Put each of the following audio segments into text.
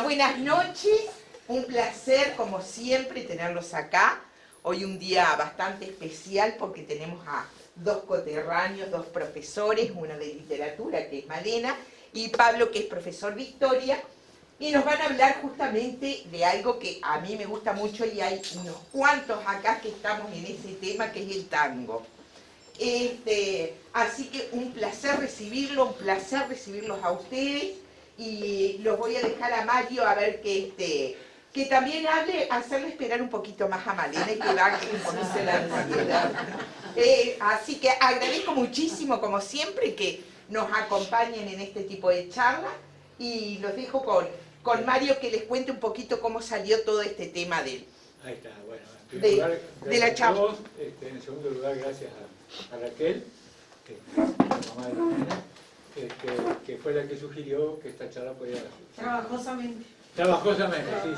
buenas noches. Un placer, como siempre, tenerlos acá. Hoy un día bastante especial porque tenemos a dos coterráneos, dos profesores, uno de literatura, que es Malena, y Pablo, que es profesor de historia, y nos van a hablar justamente de algo que a mí me gusta mucho y hay unos cuantos acá que estamos en ese tema, que es el tango. Así que un placer recibirlos a ustedes, y los voy a dejar a Mario a ver que también hable, hacerle esperar un poquito más a Malena y que baje un poquito la ansiedad. Así que agradezco muchísimo, como siempre, que nos acompañen en este tipo de charlas, y los dejo con Mario, que les cuente un poquito cómo salió todo este tema de Ahí está, bueno, en primer lugar, de la charla. a todos. En segundo lugar, gracias a Raquel, la mamá de la nena, que fue la que sugirió que esta charla podía... Trabajosamente. Trabajosamente, sí.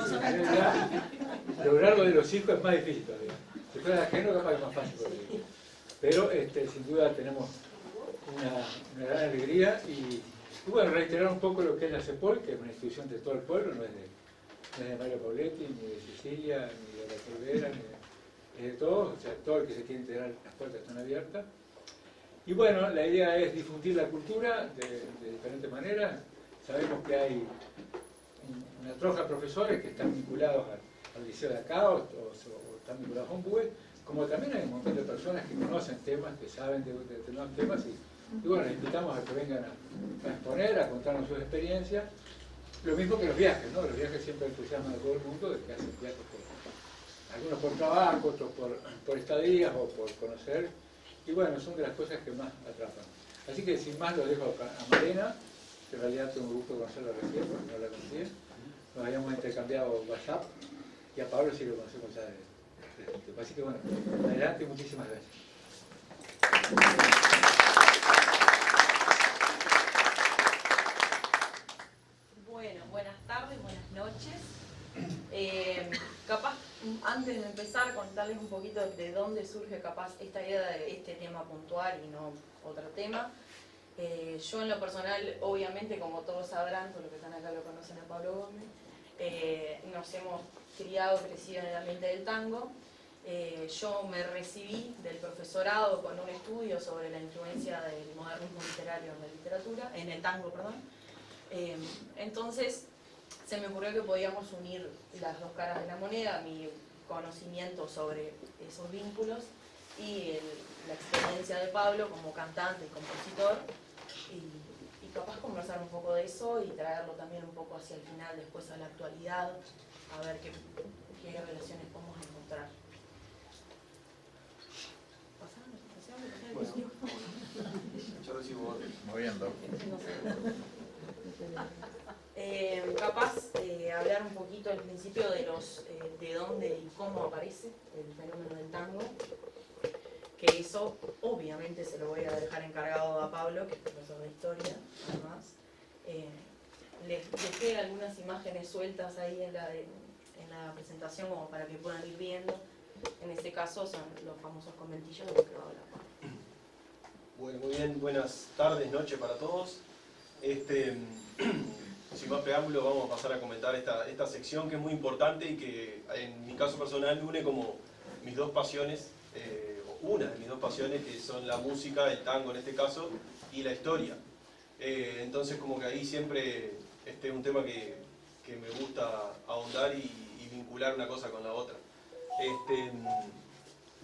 Lograrlo de los hijos es más difícil todavía. Si fuera de ajeno, capaz que es más fácil todavía. Pero sin duda tenemos una gran alegría y bueno, reiterar un poco lo que es la CEPOL, que es una institución de todo el pueblo, no es de Mario Pauletti, ni de Cecilia, ni de la Cervera, ni de todos, o sea, todo el que se quiere integrar, las puertas están abiertas. Y bueno, la idea es difundir la cultura de diferentes maneras. Sabemos que hay una troja de profesores que están vinculados al liceo de acá o están vinculados a Humbue, como también hay un montón de personas que conocen temas, que saben de determinados temas y bueno, les invitamos a que vengan a exponer, a contarnos sus experiencias. Lo mismo que los viajes, ¿no? Los viajes siempre entusiasman a todo el mundo, de que hacen viajes algunos por trabajo, otros por estadías o por conocer. Y bueno, son de las cosas que más atrapan. Así que sin más lo dejo a Malena, que en realidad tengo gusto de conocerla recién, porque no la conocía. Nos habíamos intercambiado WhatsApp, y a Pablo sí lo conocemos ya de tiempo. Así que bueno, adelante y muchísimas gracias. Bueno, buenas tardes, buenas noches. Capaz, antes de empezar, contarles un poquito de dónde surge capaz esta idea de este tema puntual y no otro tema. Yo en lo personal, obviamente, como todos sabrán, todos los que están acá lo conocen a Pablo Gómez, nos hemos crecido en el ambiente del tango. Yo me recibí del profesorado con un estudio sobre la influencia del modernismo literario en la literatura, en el tango, perdón. Entonces se me ocurrió que podíamos unir las dos caras de la moneda, mi conocimiento sobre esos vínculos y la experiencia de Pablo como cantante y compositor, y capaz conversar un poco de eso y traerlo también un poco hacia el final, después a la actualidad, a ver qué relaciones podemos encontrar. Yo recibo moviendo. Capaz hablar un poquito al principio de dónde y cómo aparece el fenómeno del tango, que eso obviamente se lo voy a dejar encargado a Pablo, que es profesor de historia, además. Les dejé algunas imágenes sueltas ahí en la presentación como para que puedan ir viendo. En este caso son los famosos conventillos de los que va a hablar Pablo. Bueno, muy bien, buenas tardes, noches para todos. Sin más preámbulo, vamos a pasar a comentar esta sección que es muy importante y que en mi caso personal une como mis dos pasiones, una de mis dos pasiones, que son la música, el tango en este caso, y la historia. Entonces como que ahí siempre es un tema que me gusta ahondar y vincular una cosa con la otra.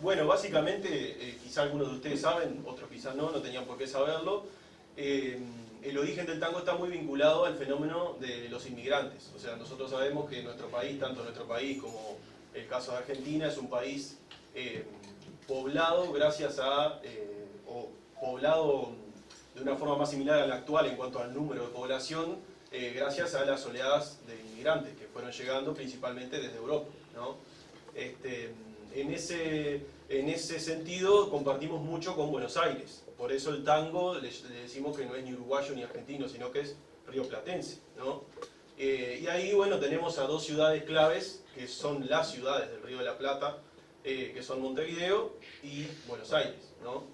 Bueno, básicamente, quizá algunos de ustedes saben, otros quizás no tenían por qué saberlo. El origen del tango está muy vinculado al fenómeno de los inmigrantes. O sea, nosotros sabemos que nuestro país, tanto nuestro país como el caso de Argentina, es un país poblado gracias a, o poblado de una forma más similar a la actual en cuanto al número de población, gracias a las oleadas de inmigrantes que fueron llegando principalmente desde Europa, ¿no? En ese sentido compartimos mucho con Buenos Aires. Por eso el tango le decimos que no es ni uruguayo ni argentino, sino que es rioplatense, ¿no? Y ahí, bueno, tenemos a dos ciudades claves, que son las ciudades del Río de la Plata, que son Montevideo y Buenos Aires, ¿no?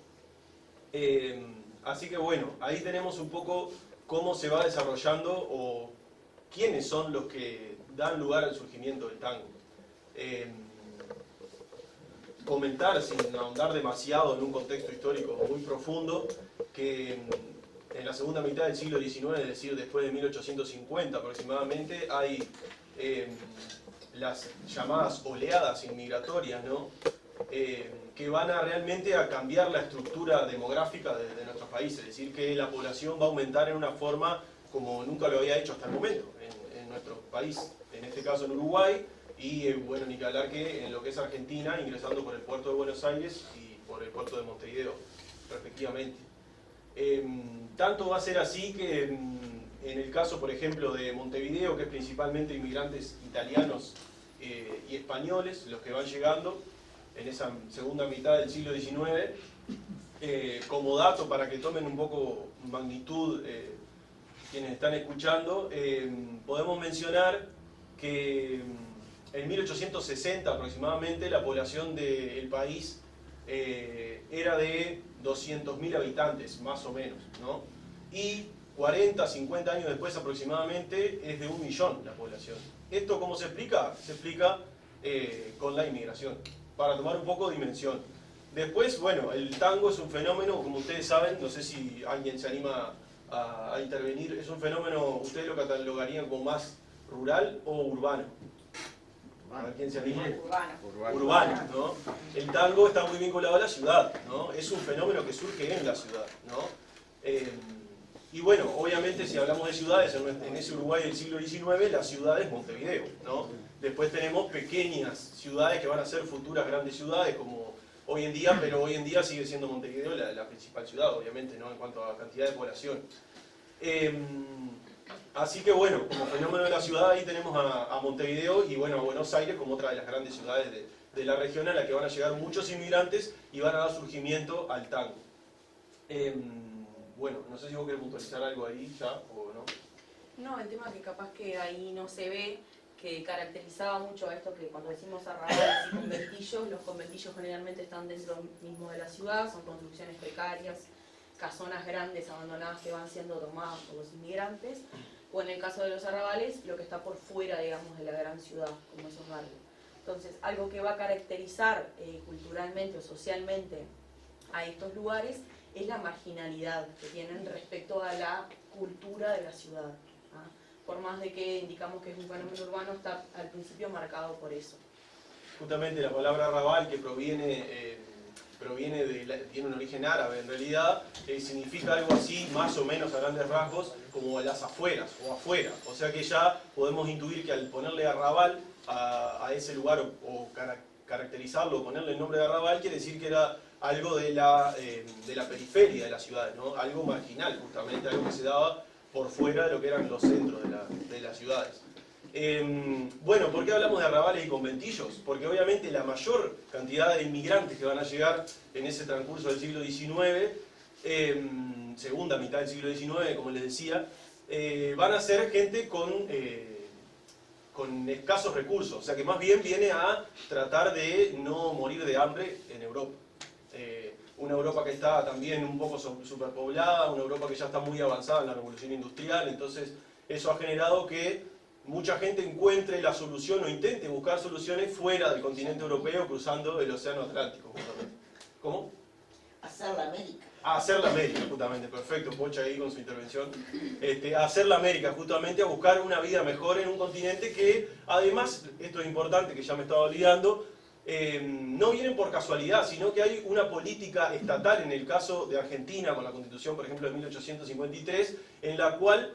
Así que bueno, ahí tenemos un poco cómo se va desarrollando o quiénes son los que dan lugar al surgimiento del tango. Comentar, sin ahondar demasiado en un contexto histórico muy profundo, que en la segunda mitad del siglo XIX, es decir, después de 1850 aproximadamente, hay las llamadas oleadas inmigratorias, ¿no? Que van a realmente a cambiar la estructura demográfica de nuestros países, es decir, que la población va a aumentar en una forma como nunca lo había hecho hasta el momento en nuestro país, en este caso en Uruguay, y bueno, ni que hablar que en lo que es Argentina, ingresando por el puerto de Buenos Aires y por el puerto de Montevideo, respectivamente. Tanto va a ser así que en el caso, por ejemplo, de Montevideo, que es principalmente inmigrantes italianos y españoles, los que van llegando en esa segunda mitad del siglo XIX, como dato para que tomen un poco magnitud quienes están escuchando, podemos mencionar que en 1860 aproximadamente la población del país era de 200.000 habitantes, más o menos, ¿no? Y 40, 50 años después aproximadamente es de 1 millón la población. ¿Esto cómo se explica? Se explica con la inmigración, para tomar un poco de dimensión. Después, bueno, el tango es un fenómeno, como ustedes saben, no sé si alguien se anima a intervenir, es un fenómeno, ustedes lo catalogarían como más rural o urbano. ¿A quién se anima? Urbano, ¿no? El tango está muy vinculado a la ciudad, ¿no? Es un fenómeno que surge en la ciudad, ¿no? Y bueno, obviamente si hablamos de ciudades, en ese Uruguay del siglo XIX, la ciudad es Montevideo, ¿no? Después tenemos pequeñas ciudades que van a ser futuras grandes ciudades, como hoy en día, pero hoy en día sigue siendo Montevideo la principal ciudad, obviamente, ¿no? En cuanto a cantidad de población. Así que bueno, como fenómeno de la ciudad ahí tenemos a Montevideo y bueno, a Buenos Aires como otra de las grandes ciudades de la región a la que van a llegar muchos inmigrantes y van a dar surgimiento al tango. Bueno, no sé si vos querés puntualizar algo ahí ya o no. No, el tema que capaz que ahí no se ve, que caracterizaba mucho a esto que cuando decimos arrabales y conventillos, los conventillos generalmente están dentro mismo de la ciudad, son construcciones precarias, casonas grandes abandonadas que van siendo tomadas por los inmigrantes, o en el caso de los arrabales, lo que está por fuera, digamos, de la gran ciudad, como esos barrios. Entonces, algo que va a caracterizar culturalmente o socialmente a estos lugares es la marginalidad que tienen respecto a la cultura de la ciudad. ¿Ah? Por más de que indicamos que es un fenómeno urbano, está al principio marcado por eso. Justamente la palabra arrabal, que tiene un origen árabe en realidad, significa algo así, más o menos a grandes rasgos, como las afueras o afuera. O sea que ya podemos intuir que al ponerle arrabal a ese lugar o caracterizarlo o ponerle el nombre de arrabal, quiere decir que era algo de la periferia de las ciudades, ¿no? Algo marginal justamente, algo que se daba por fuera de lo que eran los centros de las ciudades. Bueno, ¿por qué hablamos de arrabales y conventillos? Porque obviamente la mayor cantidad de inmigrantes que van a llegar en ese transcurso del siglo XIX, segunda mitad del siglo XIX, como les decía, van a ser gente con escasos recursos, o sea que más bien viene a tratar de no morir de hambre en Europa. Una Europa que está también un poco superpoblada, una Europa que ya está muy avanzada en la revolución industrial, entonces eso ha generado que mucha gente encuentre la solución o intente buscar soluciones fuera del continente europeo cruzando el océano Atlántico, justamente. ¿Cómo? Hacer la América. Hacer la América, justamente, perfecto, Pocha ahí con su intervención. Hacer la América, justamente, a buscar una vida mejor en un continente que, además, esto es importante, que ya me estaba olvidando, no vienen por casualidad, sino que hay una política estatal, en el caso de Argentina, con la Constitución, por ejemplo, de 1853, en la cual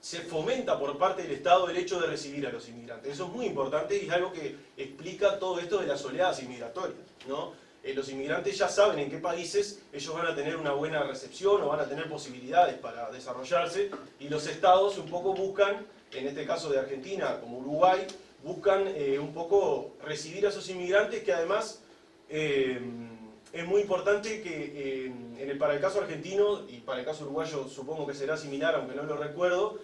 se fomenta por parte del Estado el hecho de recibir a los inmigrantes. Eso es muy importante y es algo que explica todo esto de las oleadas inmigratorias, ¿no? Los inmigrantes ya saben en qué países ellos van a tener una buena recepción o van a tener posibilidades para desarrollarse, y los estados un poco buscan, en este caso de Argentina como Uruguay, buscan un poco recibir a esos inmigrantes, que además es muy importante que para el caso argentino y para el caso uruguayo supongo que será similar, aunque no lo recuerdo,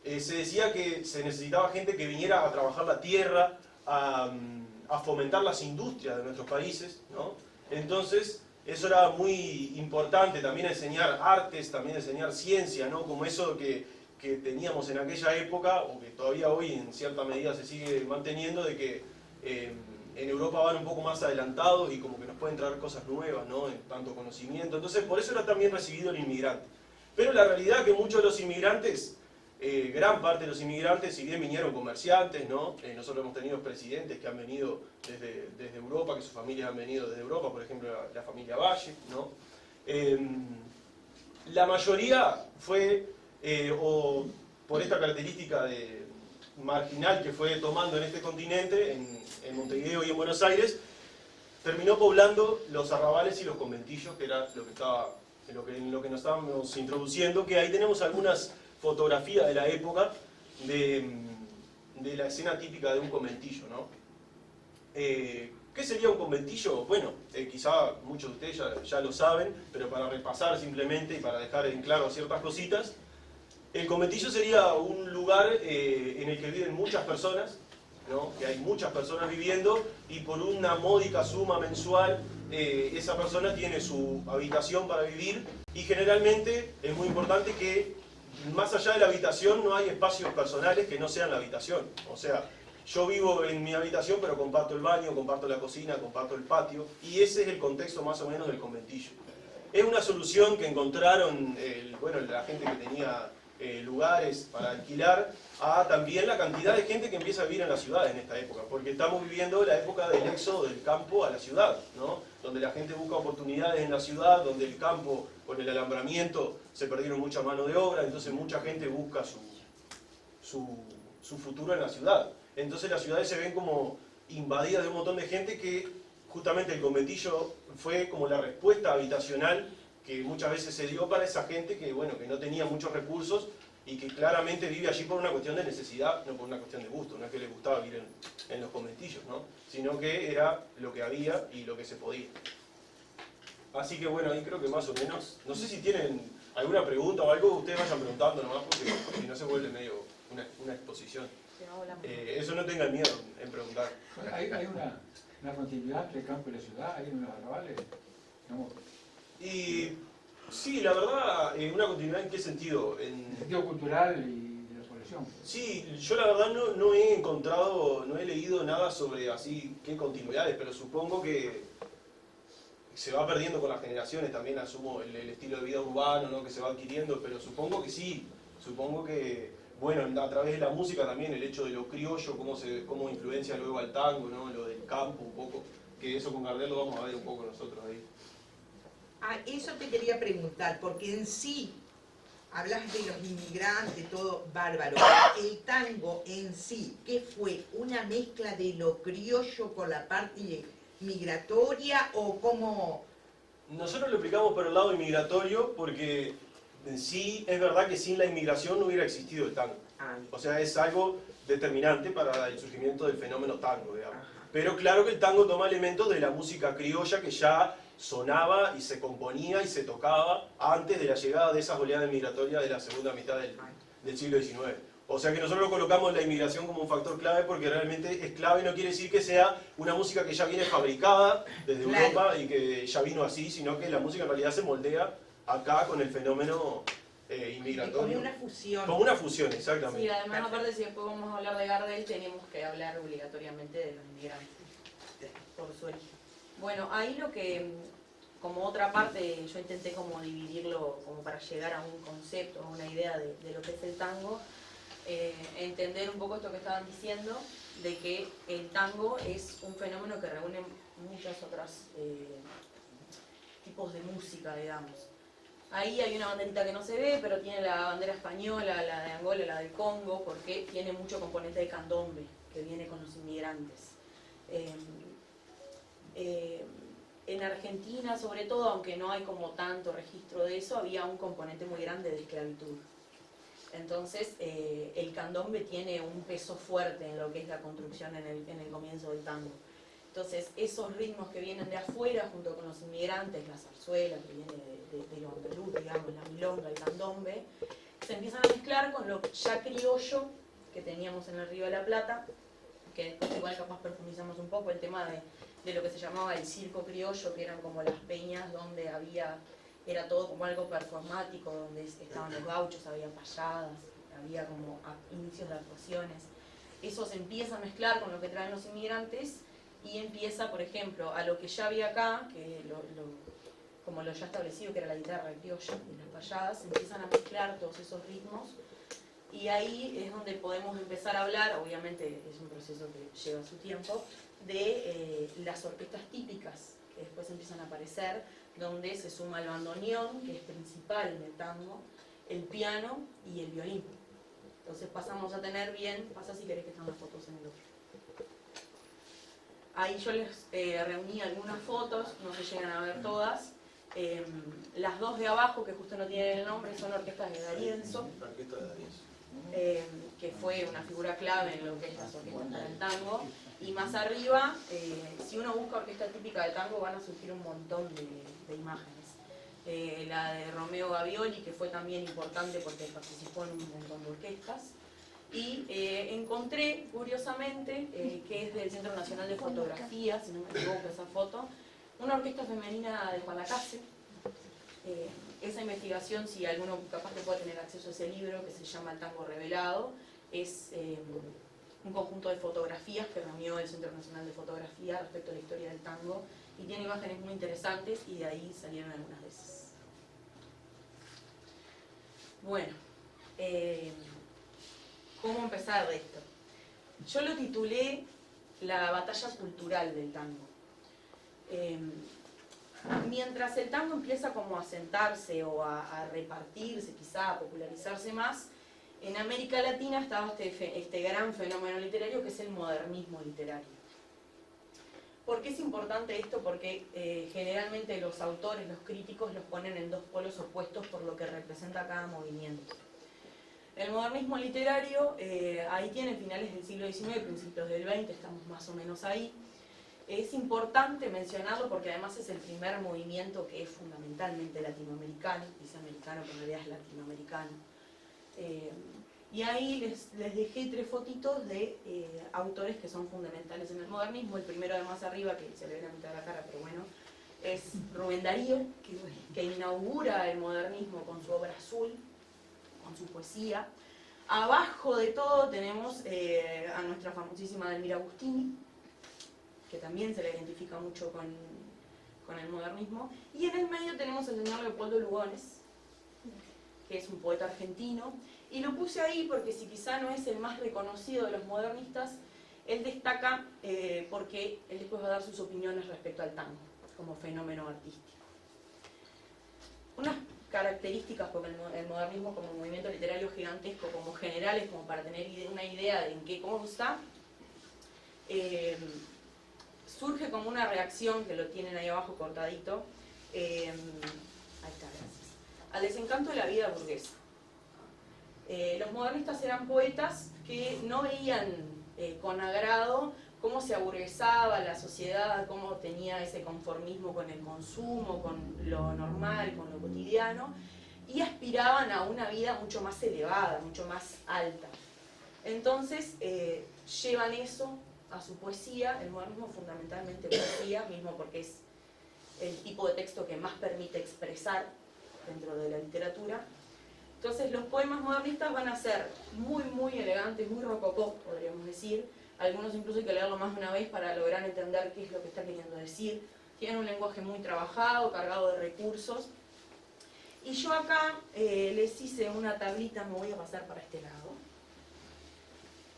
se decía que se necesitaba gente que viniera a trabajar la tierra, a fomentar las industrias de nuestros países, ¿no? Entonces, eso era muy importante, también enseñar artes, también enseñar ciencia, ¿no? Como eso que que teníamos en aquella época, o que todavía hoy en cierta medida se sigue manteniendo, de que en Europa van un poco más adelantados y como que nos pueden traer cosas nuevas, ¿no? En tanto conocimiento. Entonces, por eso era también recibido el inmigrante. Pero la realidad es que muchos de los inmigrantes, gran parte de los inmigrantes, si bien vinieron comerciantes, ¿no? Nosotros hemos tenido presidentes que han venido desde Europa, que sus familias han venido desde Europa, por ejemplo la familia Valle, ¿no? La mayoría fue, o por esta característica de marginal que fue tomando en este continente, en Montevideo y en Buenos Aires, terminó poblando los arrabales y los conventillos, que era lo que estaba, en lo que nos estábamos introduciendo, que ahí tenemos algunas fotografías de la época de la escena típica de un conventillo, ¿no? ¿Qué sería un conventillo? Bueno, quizá muchos de ustedes ya lo saben, pero para repasar simplemente y para dejar en claro ciertas cositas, el conventillo sería un lugar en el que viven muchas personas, ¿no? Que hay muchas personas viviendo y por una módica suma mensual esa persona tiene su habitación para vivir y generalmente es muy importante que más allá de la habitación no hay espacios personales que no sean la habitación. O sea, yo vivo en mi habitación pero comparto el baño, comparto la cocina, comparto el patio y ese es el contexto más o menos del conventillo. Es una solución que encontraron la gente que tenía lugares para alquilar a también la cantidad de gente que empieza a vivir en la ciudad en esta época, porque estamos viviendo la época del éxodo del campo a la ciudad, ¿no? Donde la gente busca oportunidades en la ciudad, donde el campo con el alambramiento se perdieron mucha mano de obra, entonces mucha gente busca su futuro en la ciudad. Entonces las ciudades se ven como invadidas de un montón de gente que justamente el conventillo fue como la respuesta habitacional que muchas veces se dio para esa gente que, bueno, que no tenía muchos recursos y que claramente vive allí por una cuestión de necesidad, no por una cuestión de gusto, no es que les gustaba vivir en los conventillos, ¿no? Sino que era lo que había y lo que se podía. Así que bueno, ahí creo que más o menos, no sé si tienen alguna pregunta o algo, ustedes vayan preguntando nomás porque si no se vuelve medio una exposición. Eso no tengan miedo en preguntar. ¿Hay una continuidad entre el campo y la ciudad? ¿Hay unos arrabales? Digamos, Y sí, la verdad, una continuidad en qué sentido. en el sentido cultural y de la población. Sí, yo la verdad no he encontrado, no he leído nada sobre así qué continuidades, pero supongo que se va perdiendo con las generaciones, también asumo el estilo de vida urbano, ¿no? Que se va adquiriendo, pero supongo que sí, supongo que, bueno, a través de la música también, el hecho de lo criollo, cómo influencia luego al tango, ¿no? Lo del campo un poco, que eso con Gardel lo vamos a ver un poco nosotros ahí. Ah, eso te quería preguntar, porque en sí, hablas de los inmigrantes, todo bárbaro. El tango en sí, ¿qué fue? ¿Una mezcla de lo criollo con la parte migratoria o cómo? Nosotros lo explicamos por el lado inmigratorio porque en sí es verdad que sin la inmigración no hubiera existido el tango. O sea, es algo determinante para el surgimiento del fenómeno tango, digamos. Pero claro que el tango toma elementos de la música criolla que ya sonaba y se componía y se tocaba antes de la llegada de esas oleadas migratorias de la segunda mitad del siglo XIX. O sea que nosotros colocamos la inmigración como un factor clave porque realmente es clave, no quiere decir que sea una música que ya viene fabricada desde Europa y que ya vino así, sino que la música en realidad se moldea acá con el fenómeno inmigratorio. Como una fusión. Como una fusión, exactamente. Sí, además aparte si después vamos a hablar de Gardel tenemos que hablar obligatoriamente de los inmigrantes, por su origen. Bueno, ahí lo que, como otra parte, yo intenté como dividirlo como para llegar a un concepto, a una idea de lo que es el tango, entender un poco esto que estaban diciendo, de que el tango es un fenómeno que reúne muchos otros tipos de música, digamos. Ahí hay una banderita que no se ve, pero tiene la bandera española, la de Angola, la del Congo, porque tiene mucho componente de candombe, que viene con los inmigrantes. En Argentina, sobre todo, aunque no hay como tanto registro de eso, había un componente muy grande de esclavitud. Entonces, el candombe tiene un peso fuerte en lo que es la construcción en el comienzo del tango. Entonces, esos ritmos que vienen de afuera, junto con los inmigrantes, la zarzuela que viene de lo andaluz, digamos, la milonga, el candombe, se empiezan a mezclar con lo ya criollo que teníamos en el Río de la Plata, que después igual capaz profundizamos un poco el tema de lo que se llamaba el circo criollo, que eran como las peñas donde era todo como algo performático, donde estaban los gauchos, había payadas, había como inicios de actuaciones. Eso se empieza a mezclar con lo que traen los inmigrantes y empieza, por ejemplo, a lo que ya había acá, que como lo ya establecido, que era la guitarra criolla y las payadas, se empiezan a mezclar todos esos ritmos y ahí es donde podemos empezar a hablar, obviamente es un proceso que lleva su tiempo, de las orquestas típicas que después empiezan a aparecer, donde se suma el bandoneón, que es principal en el tango, el piano y el violín. Entonces pasamos a tener pasa si querés que están las fotos en el otro. Ahí yo les reuní algunas fotos, no se llegan a ver todas. Las dos de abajo, que justo no tienen el nombre, son orquestas de D'Arienzo, que fue una figura clave en lo que es las orquestas para el tango. Y más arriba, si uno busca orquesta típica de tango, van a surgir un montón de imágenes. La de Romeo Gavioli, que fue también importante porque participó en un montón de orquestas. Y encontré, curiosamente, que es del Centro Nacional de Fotografía, si no me equivoco esa foto, una orquesta femenina de Juan Lacase. Esa investigación, si alguno capaz que pueda tener acceso a ese libro, que se llama El Tango Revelado, es un conjunto de fotografías que reunió el Centro Nacional de Fotografía respecto a la historia del tango, y tiene imágenes muy interesantes y de ahí salieron algunas de esas. Bueno, ¿cómo empezar de esto? Yo lo titulé La batalla cultural del tango. Mientras el tango empieza como a sentarse o a repartirse, quizá a popularizarse más, en América Latina estaba este gran fenómeno literario que es el modernismo literario. ¿Por qué es importante esto? Porque generalmente los autores, los críticos, los ponen en dos polos opuestos por lo que representa cada movimiento. El modernismo literario, ahí tiene finales del siglo XIX, principios del XX, estamos más o menos ahí. Es importante mencionarlo porque además es el primer movimiento que es fundamentalmente latinoamericano, dice americano pero en realidad es latinoamericano. Y ahí les dejé 3 fotitos de autores que son fundamentales en el modernismo. El primero de más arriba, que se le ve la mitad de la cara, pero bueno, es Rubén Darío, que inaugura el modernismo con su obra Azul, con su poesía. Abajo de todo tenemos a nuestra famosísima Delmira Agustini, que también se la identifica mucho con el modernismo. Y en el medio tenemos al señor Leopoldo Lugones, que es un poeta argentino. Y lo puse ahí porque si quizá no es el más reconocido de los modernistas, él destaca porque él después va a dar sus opiniones respecto al tango como fenómeno artístico. Unas características porque el modernismo como movimiento literario gigantesco, como generales, como para tener una idea de en qué consta, surge como una reacción, que lo tienen ahí abajo cortadito, ahí está, gracias, al desencanto de la vida burguesa. Los modernistas eran poetas que no veían con agrado cómo se aburguesaba la sociedad, cómo tenía ese conformismo con el consumo, con lo normal, con lo cotidiano, y aspiraban a una vida mucho más elevada, mucho más alta. Entonces llevan eso a su poesía, el modernismo fundamentalmente poesía, mismo porque es el tipo de texto que más permite expresar dentro de la literatura. Entonces los poemas modernistas van a ser muy, muy elegantes, muy rococó, podríamos decir. Algunos incluso hay que leerlo más de una vez para lograr entender qué es lo que está queriendo decir. Tienen un lenguaje muy trabajado, cargado de recursos. Y yo acá les hice una tablita, me voy a pasar para este lado.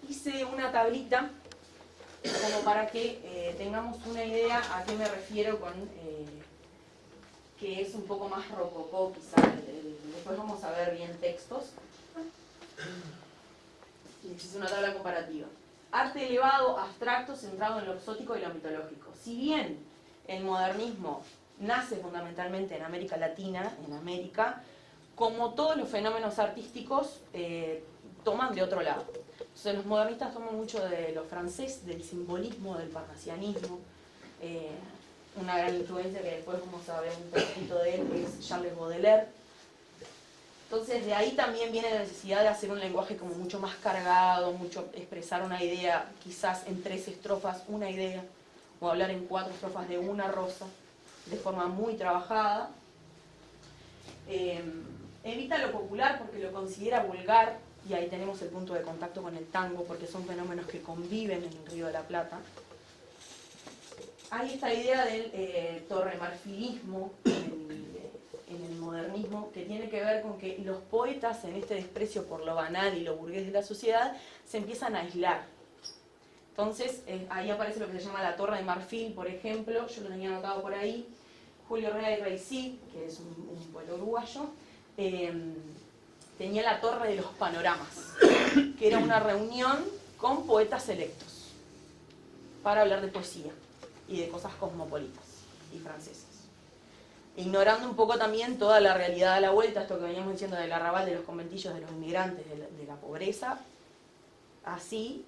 Hice una tablita como para que tengamos una idea a qué me refiero con que es un poco más rococó quizá. Después vamos a ver bien textos. Les hice una tabla comparativa. Arte elevado, abstracto, centrado en lo exótico y lo mitológico. Si bien el modernismo nace fundamentalmente en América Latina, en América, como todos los fenómenos artísticos toman de otro lado. Entonces los modernistas toman mucho de lo francés, del simbolismo, del parnasianismo. Una gran influencia que después vamos a ver un poquito de él es Charles Baudelaire. Entonces de ahí también viene la necesidad de hacer un lenguaje como mucho más cargado, mucho expresar una idea, quizás en 3 estrofas una idea, o hablar en 4 estrofas de una rosa, de forma muy trabajada. Evita lo popular porque lo considera vulgar, y ahí tenemos el punto de contacto con el tango, porque son fenómenos que conviven en el Río de la Plata. Hay esta idea del torremarfilismo en el modernismo, que tiene que ver con que los poetas, en este desprecio por lo banal y lo burgués de la sociedad, se empiezan a aislar. Entonces, ahí aparece lo que se llama la Torre de Marfil, por ejemplo, yo lo tenía anotado por ahí. Julio Rea y Reisí, que es un poeta uruguayo, tenía la Torre de los Panoramas, que era una reunión con poetas selectos para hablar de poesía y de cosas cosmopolitas y francesas. Ignorando un poco también toda la realidad a la vuelta, esto que veníamos diciendo del arrabal, de los conventillos, de los inmigrantes, de la pobreza, así,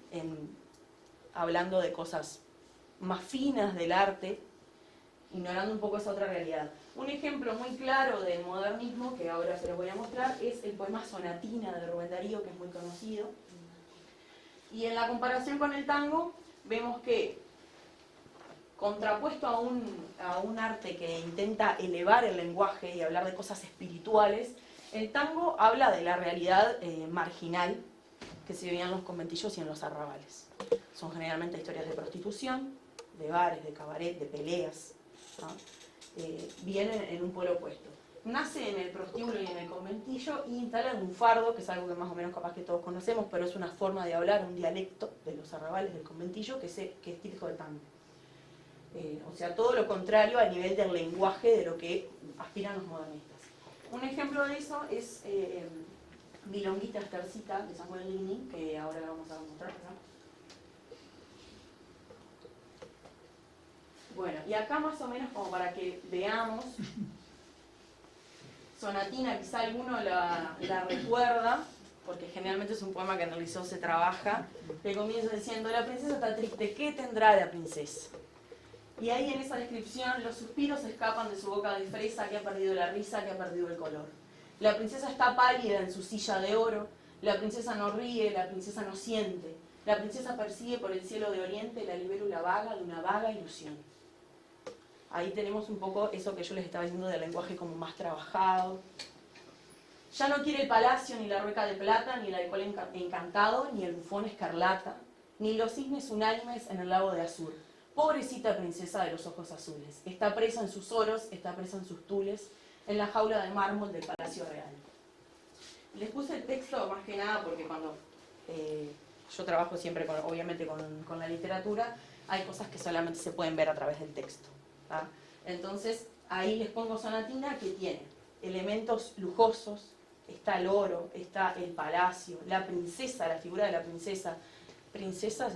hablando de cosas más finas del arte, ignorando un poco esa otra realidad. Un ejemplo muy claro del modernismo, que ahora se los voy a mostrar, es el poema Sonatina de Rubén Darío, que es muy conocido. Y en la comparación con el tango, vemos que, contrapuesto a un arte que intenta elevar el lenguaje y hablar de cosas espirituales, el tango habla de la realidad marginal que se vivía en los conventillos y en los arrabales. Son generalmente historias de prostitución, de bares, de cabaret, de peleas, ¿no? Vienen en un polo opuesto. Nace en el prostíbulo y en el conventillo y instala un fardo, que es algo que más o menos capaz que todos conocemos, pero es una forma de hablar, un dialecto de los arrabales del conventillo que es típico del tango. O sea, todo lo contrario a nivel del lenguaje de lo que aspiran los modernistas. Un ejemplo de eso es Milonguita Estercita de Samuel Lini, que ahora vamos a mostrar, ¿no? Bueno, y acá más o menos como para que veamos, Sonatina, quizá alguno la recuerda, porque generalmente es un poema que en el liceo se trabaja, que comienza diciendo: la princesa está triste, ¿qué tendrá la princesa? Y ahí en esa descripción los suspiros escapan de su boca de fresa, que ha perdido la risa, que ha perdido el color. La princesa está pálida en su silla de oro, la princesa no ríe, la princesa no siente, la princesa persigue por el cielo de oriente la libélula vaga de una vaga ilusión. Ahí tenemos un poco eso que yo les estaba diciendo del lenguaje como más trabajado. Ya no quiere el palacio, ni la rueca de plata, ni el alcohol encantado, ni el bufón escarlata, ni los cisnes unánimes en el lago de azur. Pobrecita princesa de los ojos azules, está presa en sus oros, está presa en sus tules, en la jaula de mármol del Palacio Real. Les puse el texto más que nada porque cuando yo trabajo siempre, obviamente, con la literatura, hay cosas que solamente se pueden ver a través del texto, ¿tá? Entonces, ahí les pongo Sonatina, que tiene elementos lujosos, está el oro, está el palacio, la princesa, la figura de la princesa. Princesas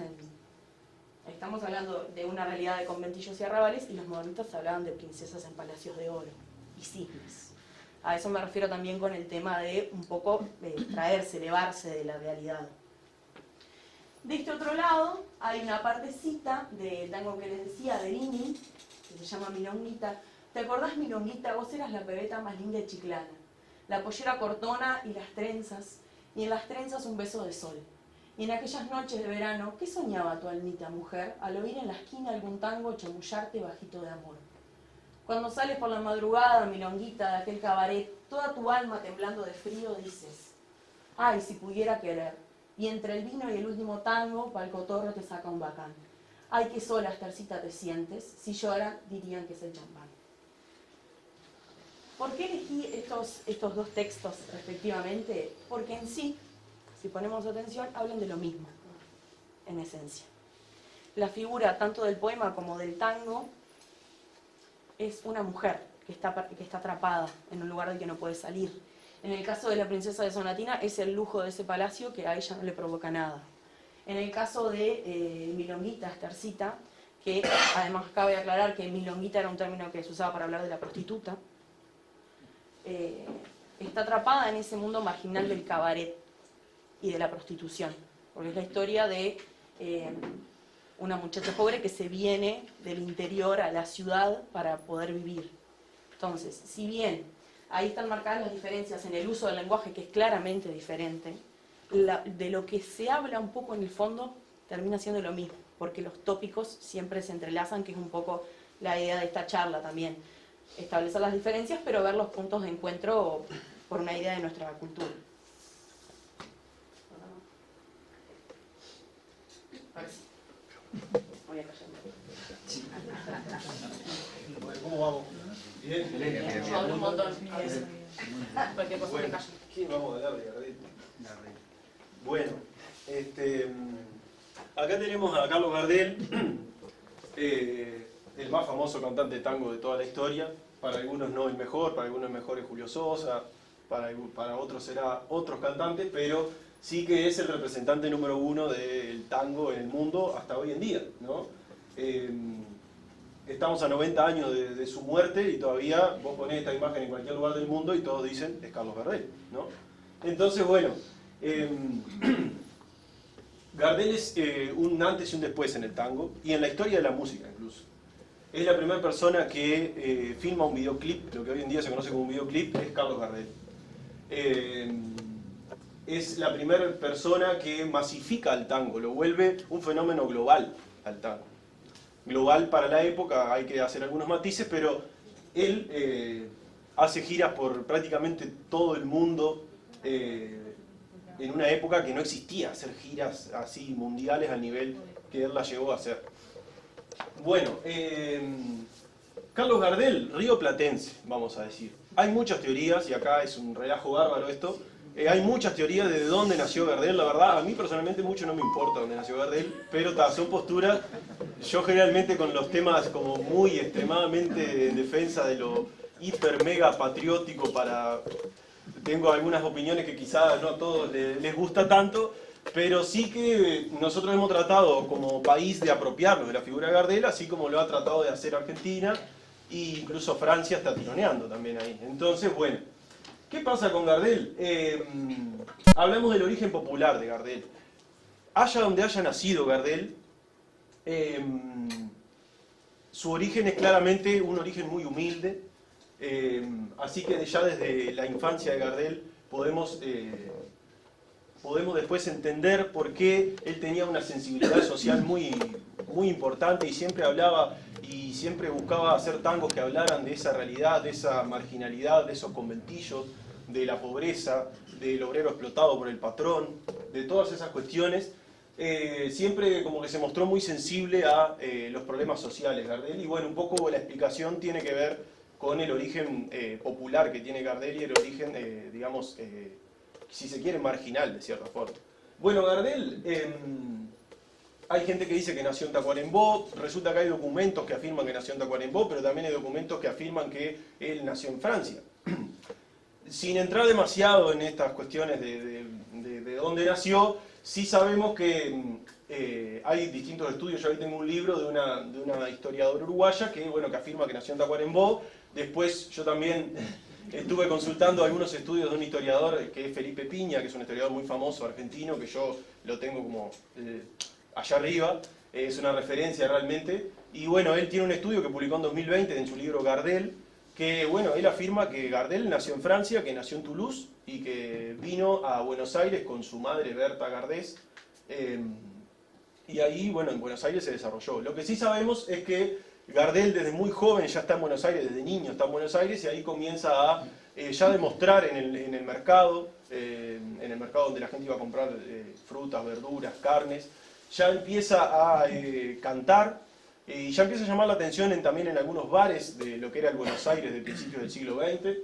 estamos hablando de una realidad de conventillos y arrabales, y los modernistas hablaban de princesas en palacios de oro y cisnes. A eso me refiero también con el tema de un poco traerse, elevarse de la realidad. De este otro lado hay una partecita del tango que les decía, de Lini, que se llama Milonguita. ¿Te acordás, Milonguita? Vos eras la pebeta más linda de Chiclana. La pollera cortona y las trenzas, y en las trenzas un beso de sol. Y en aquellas noches de verano, ¿qué soñaba tu almita, mujer, al oír en la esquina algún tango chamullarte bajito de amor? Cuando sales por la madrugada, milonguita, de aquel cabaret, toda tu alma temblando de frío, dices: ay, si pudiera querer. Y entre el vino y el último tango, pa'l cotorro te saca un bacán. Ay, qué sola, Estercita, te sientes. Si lloran, dirían que es el champán. ¿Por qué elegí estos dos textos respectivamente? Porque en sí, si ponemos atención, hablan de lo mismo, en esencia. La figura tanto del poema como del tango es una mujer que está atrapada en un lugar del que no puede salir. En el caso de la princesa de Sonatina es el lujo de ese palacio que a ella no le provoca nada. En el caso de Milonguita, Estercita, que además cabe aclarar que Milonguita era un término que se usaba para hablar de la prostituta, está atrapada en ese mundo marginal del cabaret y de la prostitución, porque es la historia de una muchacha pobre que se viene del interior a la ciudad para poder vivir. Entonces, si bien ahí están marcadas las diferencias en el uso del lenguaje, que es claramente diferente, de lo que se habla un poco en el fondo termina siendo lo mismo, porque los tópicos siempre se entrelazan, que es un poco la idea de esta charla también. Establecer las diferencias, pero ver los puntos de encuentro por una idea de nuestra cultura. Voy a callarme. Bueno, ¿cómo vamos? Bien. Yo hablo un montón. Cualquier cosa me Bueno, callo. ¿quién vamos a hablar de Gardel? Bueno, acá tenemos a Carlos Gardel, el más famoso cantante de tango de toda la historia. Para algunos no el mejor, para algunos el mejor es Julio Sosa, para otros será otros cantantes, pero sí que es el representante número uno del tango en el mundo hasta hoy en día, ¿no? Estamos a 90 años de su muerte y todavía vos ponés esta imagen en cualquier lugar del mundo y todos dicen es Carlos Gardel, ¿no? Entonces, bueno, Gardel es un antes y un después en el tango y en la historia de la música incluso. Es la primera persona que filma un videoclip, lo que hoy en día se conoce como un videoclip, es Carlos Gardel. Es la primera persona que masifica al tango, lo vuelve un fenómeno global al tango. Global para la época, hay que hacer algunos matices, pero él hace giras por prácticamente todo el mundo en una época que no existía hacer giras así mundiales al nivel que él las llegó a hacer. Bueno, Carlos Gardel, rioplatense, vamos a decir. Hay muchas teorías, y acá es un relajo bárbaro esto, hay muchas teorías de dónde nació Gardel, la verdad, a mí personalmente mucho no me importa dónde nació Gardel, pero son posturas, yo generalmente con los temas como muy extremadamente en defensa de lo hiper mega patriótico tengo algunas opiniones que quizás no a todos les gusta tanto, pero sí que nosotros hemos tratado como país de apropiarnos de la figura de Gardel, así como lo ha tratado de hacer Argentina, e incluso Francia está tironeando también ahí. Entonces, bueno, ¿qué pasa con Gardel? Hablamos del origen popular de Gardel. Haya donde haya nacido Gardel, su origen es claramente un origen muy humilde, así que ya desde la infancia de Gardel podemos después entender por qué él tenía una sensibilidad social muy, muy importante y siempre hablaba y siempre buscaba hacer tangos que hablaran de esa realidad, de esa marginalidad, de esos conventillos, de la pobreza, del obrero explotado por el patrón, de todas esas cuestiones. Siempre como que se mostró muy sensible a los problemas sociales Gardel y bueno, un poco la explicación tiene que ver con el origen popular que tiene Gardel y el origen, digamos, si se quiere, marginal de cierta forma. Bueno, Gardel, hay gente que dice que nació en Tacuarembó, resulta que hay documentos que afirman que nació en Tacuarembó, pero también hay documentos que afirman que él nació en Francia. Sin entrar demasiado en estas cuestiones de dónde nació, sí sabemos que hay distintos estudios. Yo ahí tengo un libro de una historiadora uruguaya que, bueno, que afirma que nació en Tacuarembó. Después yo también estuve consultando algunos estudios de un historiador que es Felipe Piña, que es un historiador muy famoso argentino, que yo lo tengo como allá arriba, es una referencia realmente. Y bueno, él tiene un estudio que publicó en 2020 en su libro Gardel, que bueno, él afirma que Gardel nació en Francia, que nació en Toulouse y que vino a Buenos Aires con su madre Berta Gardés. Y ahí, bueno, en Buenos Aires se desarrolló. Lo que sí sabemos es que Gardel desde muy joven ya está en Buenos Aires, desde niño está en Buenos Aires y ahí comienza a ya demostrar en el mercado donde la gente iba a comprar frutas, verduras, carnes, ya empieza a cantar y ya empieza a llamar la atención también en algunos bares de lo que era el Buenos Aires de principios del siglo XX.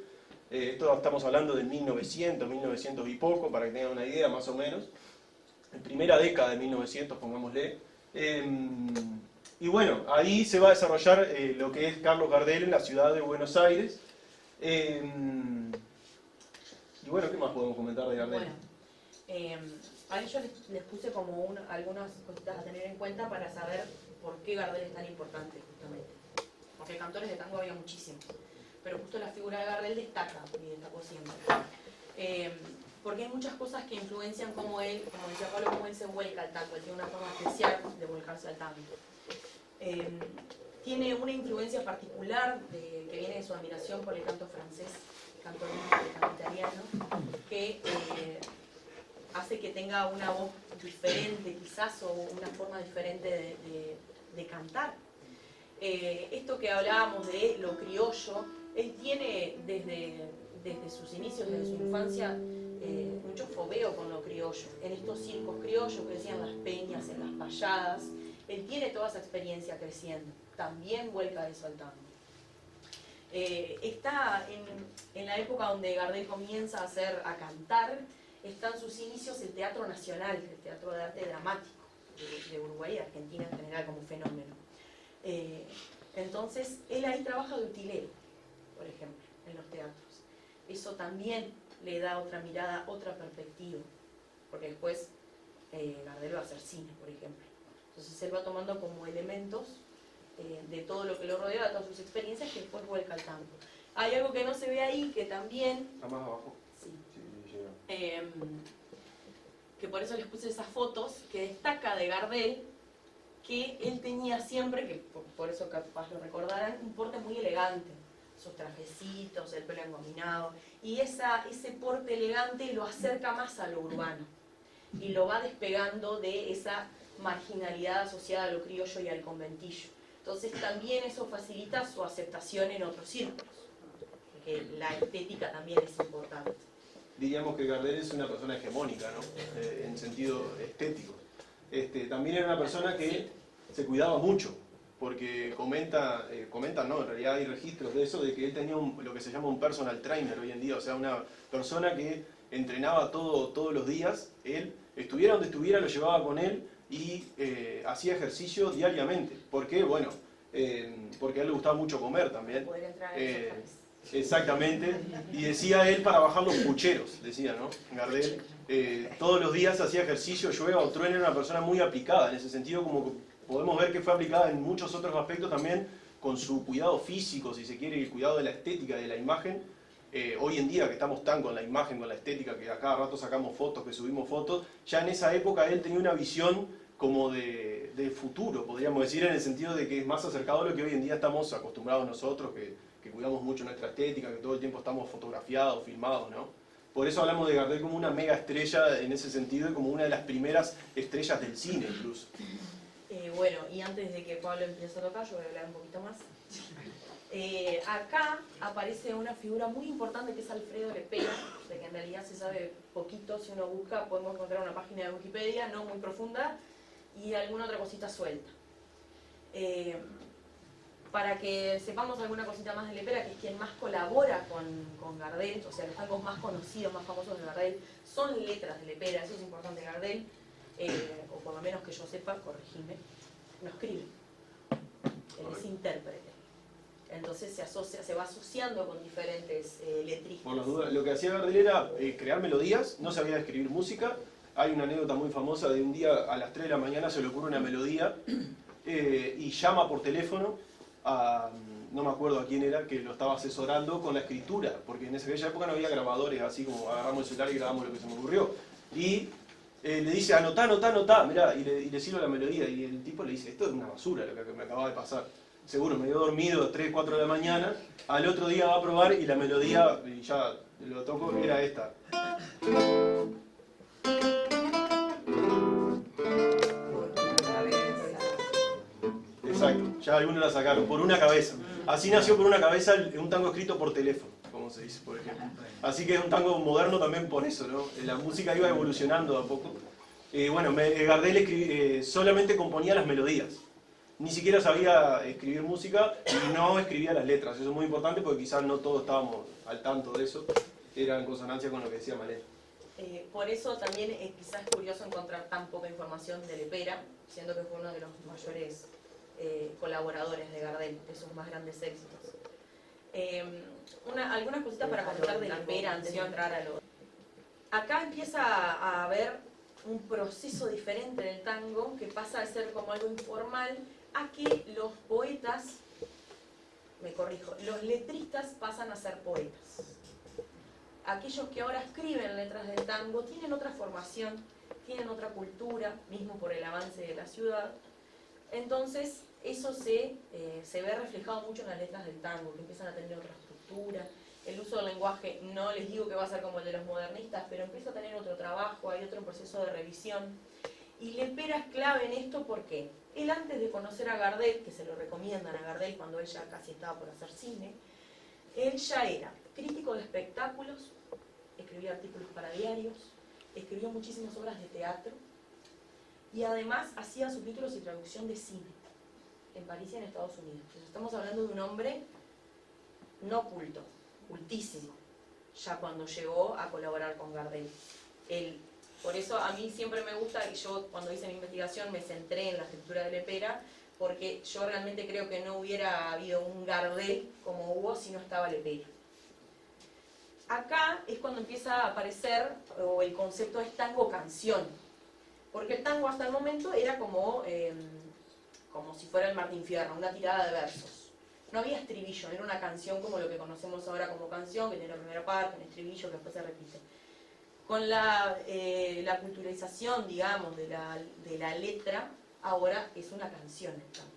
Esto estamos hablando de 1900, 1900 y poco, para que tengan una idea más o menos. En primera década de 1900, pongámosle. Y bueno, ahí se va a desarrollar lo que es Carlos Gardel en la ciudad de Buenos Aires. Y bueno, ¿qué más podemos comentar de Gardel? Bueno, ahí yo les puse como algunas cositas a tener en cuenta para saber por qué Gardel es tan importante, justamente. Porque cantores de tango había muchísimos, pero justo la figura de Gardel destaca, y destacó siempre. Porque hay muchas cosas que influencian cómo él, como decía Pablo, cómo él se vuelca al tango. Él tiene una forma especial de volcarse al tango. Tiene una influencia particular que viene de su admiración por el canto francés, el canto lírico, el canto italiano, que hace que tenga una voz diferente quizás o una forma diferente de cantar. Esto que hablábamos de lo criollo, él tiene desde sus inicios, desde su infancia, mucho fobeo con lo criollo. En estos circos criollos que decían las peñas, en las payadas, él tiene toda esa experiencia creciendo, también vuelca eso al tango. Está en la época donde Gardel comienza a cantar, está en sus inicios el Teatro Nacional, el Teatro de Arte Dramático de Uruguay y Argentina en general como fenómeno. Entonces, él ahí trabaja de utilero, por ejemplo, en los teatros. Eso también le da otra mirada, otra perspectiva, porque después Gardel va a hacer cine, por ejemplo. Entonces él va tomando como elementos de todo lo que lo rodea, de todas sus experiencias, que después vuelca al tango. Hay algo que no se ve ahí, que también... ¿Está más abajo? Sí. Sí, llega. Que por eso les puse esas fotos, que destaca de Gardel, que él tenía siempre, que por eso capaz lo recordarán, un porte muy elegante. Sus trajecitos, el pelo engominado, y ese porte elegante lo acerca más a lo urbano, y lo va despegando de esa marginalidad asociada a lo criollo y al conventillo. Entonces también eso facilita su aceptación en otros círculos, porque la estética también es importante. Diríamos que Gardel es una persona hegemónica, ¿no? En sentido estético. También era una persona que se cuidaba mucho, porque comentan, no, en realidad hay registros de eso, de que él tenía lo que se llama un personal trainer hoy en día, o sea, una persona que entrenaba todos los días, él, estuviera donde estuviera, lo llevaba con él y hacía ejercicio diariamente. ¿Por qué? Bueno, porque a él le gustaba mucho comer también. Poder entrar en esos planes. Exactamente, y decía él para bajar los pucheros, decía, ¿no? Gardel, todos los días hacía ejercicio, llueva o truene, era una persona muy aplicada, en ese sentido como podemos ver que fue aplicada en muchos otros aspectos también, con su cuidado físico, si se quiere, el cuidado de la estética, de la imagen. Hoy en día que estamos tan con la imagen, con la estética, que a cada rato sacamos fotos, que subimos fotos, ya en esa época él tenía una visión como de futuro, podríamos decir, en el sentido de que es más acercado a lo que hoy en día estamos acostumbrados nosotros, que cuidamos mucho nuestra estética, que todo el tiempo estamos fotografiados, filmados, ¿no? Por eso hablamos de Gardel como una mega estrella en ese sentido y como una de las primeras estrellas del cine incluso. Bueno, y antes de que Pablo empiece a tocar, yo voy a hablar un poquito más. Acá aparece una figura muy importante que es Alfredo Lepera, de que en realidad se sabe poquito. Si uno busca, podemos encontrar una página de Wikipedia, no muy profunda, y alguna otra cosita suelta. Para que sepamos alguna cosita más de Lepera, que es quien más colabora con Gardel, o sea, los tangos más conocidos, más famosos de Gardel, son letras de Lepera, eso es importante. Gardel, o por lo menos que yo sepa, corregime, no escribe, él es intérprete. Entonces se va asociando con diferentes letristas. Por las dudas, lo que hacía Gardel era crear melodías, no sabía escribir música. Hay una anécdota muy famosa de un día a las 3 de la mañana se le ocurre una melodía y llama por teléfono a, no me acuerdo a quién era, que lo estaba asesorando con la escritura, porque en aquella época no había grabadores, así como agarramos el celular y grabamos lo que se me ocurrió. Y le dice, anotá, mirá, y le sirve la melodía, y el tipo le dice, esto es una basura lo que me acaba de pasar. Seguro, me dio dormido a 3, 4 de la mañana, al otro día va a probar y la melodía, y ya lo toco, era esta. Exacto, ya algunos la sacaron, por una cabeza. Así nació por una cabeza un tango escrito por teléfono, como se dice, por ejemplo. Así que es un tango moderno también por eso, ¿no? La música iba evolucionando a poco. Bueno, Gardel solamente componía las melodías. Ni siquiera sabía escribir música y no escribía las letras. Eso es muy importante porque quizás no todos estábamos al tanto de eso. Era en consonancia con lo que decía Malena. Por eso también quizás es curioso encontrar tan poca información de Lepera, siendo que fue uno de los mayores colaboradores de Gardel, de sus más grandes éxitos. Algunas cositas para comentar de Lepera antes de entrar a lo... Acá empieza a haber un proceso diferente del tango que pasa de ser como algo informal a que los poetas, los letristas pasan a ser poetas. Aquellos que ahora escriben letras del tango tienen otra formación, tienen otra cultura, mismo por el avance de la ciudad. Entonces eso se ve reflejado mucho en las letras del tango, que empiezan a tener otra estructura. El uso del lenguaje, no les digo que va a ser como el de los modernistas, pero empieza a tener otro trabajo, hay otro proceso de revisión. Y Lepera es clave en esto porque él, antes de conocer a Gardel, que se lo recomiendan a Gardel cuando él ya casi estaba por hacer cine, él ya era crítico de espectáculos, escribía artículos para diarios, escribió muchísimas obras de teatro y además hacía subtítulos y traducción de cine en París y en Estados Unidos. Entonces, estamos hablando de un hombre no culto, cultísimo, ya cuando llegó a colaborar con Gardel. Por eso a mí siempre me gusta, y yo cuando hice mi investigación me centré en la escritura de Lepera, porque yo realmente creo que no hubiera habido un Gardel como hubo si no estaba Lepera. Acá es cuando empieza a aparecer, o el concepto es tango canción, porque el tango hasta el momento era como si fuera el Martín Fierro, una tirada de versos. No había estribillo, no era una canción como lo que conocemos ahora como canción, que tiene la primera parte, un estribillo que después se repite. Con la culturalización, digamos, de la letra, ahora es una canción el tango.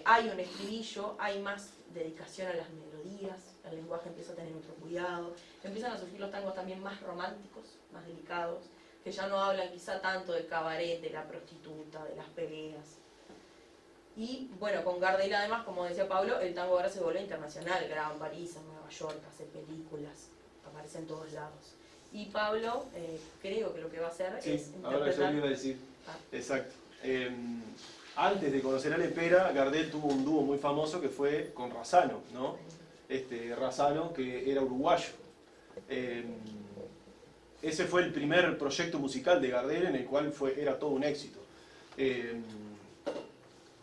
Hay un estribillo, hay más dedicación a las melodías, el lenguaje empieza a tener otro cuidado, empiezan a surgir los tangos también más románticos, más delicados, que ya no hablan quizá tanto del cabaret, de la prostituta, de las peleas. Y bueno, con Gardel además, como decía Pablo, el tango ahora se vuelve internacional, graba en París, en Nueva York, hace películas, aparece en todos lados. Y Pablo, creo que lo que va a hacer es interpretar... Ahora yo le iba a decir, exacto. Antes de conocer a Lepera, Gardel tuvo un dúo muy famoso que fue con Razzano, ¿no? Razzano, que era uruguayo. Ese fue el primer proyecto musical de Gardel en el cual era todo un éxito.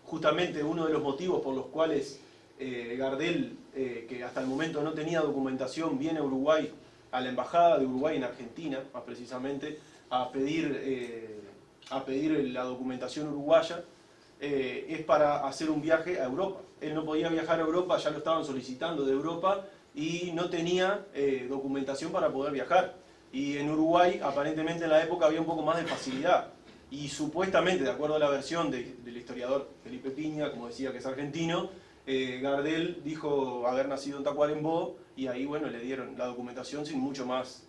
Justamente uno de los motivos por los cuales Gardel, que hasta el momento no tenía documentación, viene a Uruguay, a la embajada de Uruguay en Argentina, más precisamente, a pedir la documentación uruguaya, es para hacer un viaje a Europa. Él no podía viajar a Europa, ya lo estaban solicitando de Europa, y no tenía documentación para poder viajar. Y en Uruguay, aparentemente en la época, había un poco más de facilidad. Y supuestamente, de acuerdo a la versión del historiador Felipe Piña, como decía que es argentino, Gardel dijo haber nacido en Tacuarembó, y ahí bueno, le dieron la documentación sin mucho más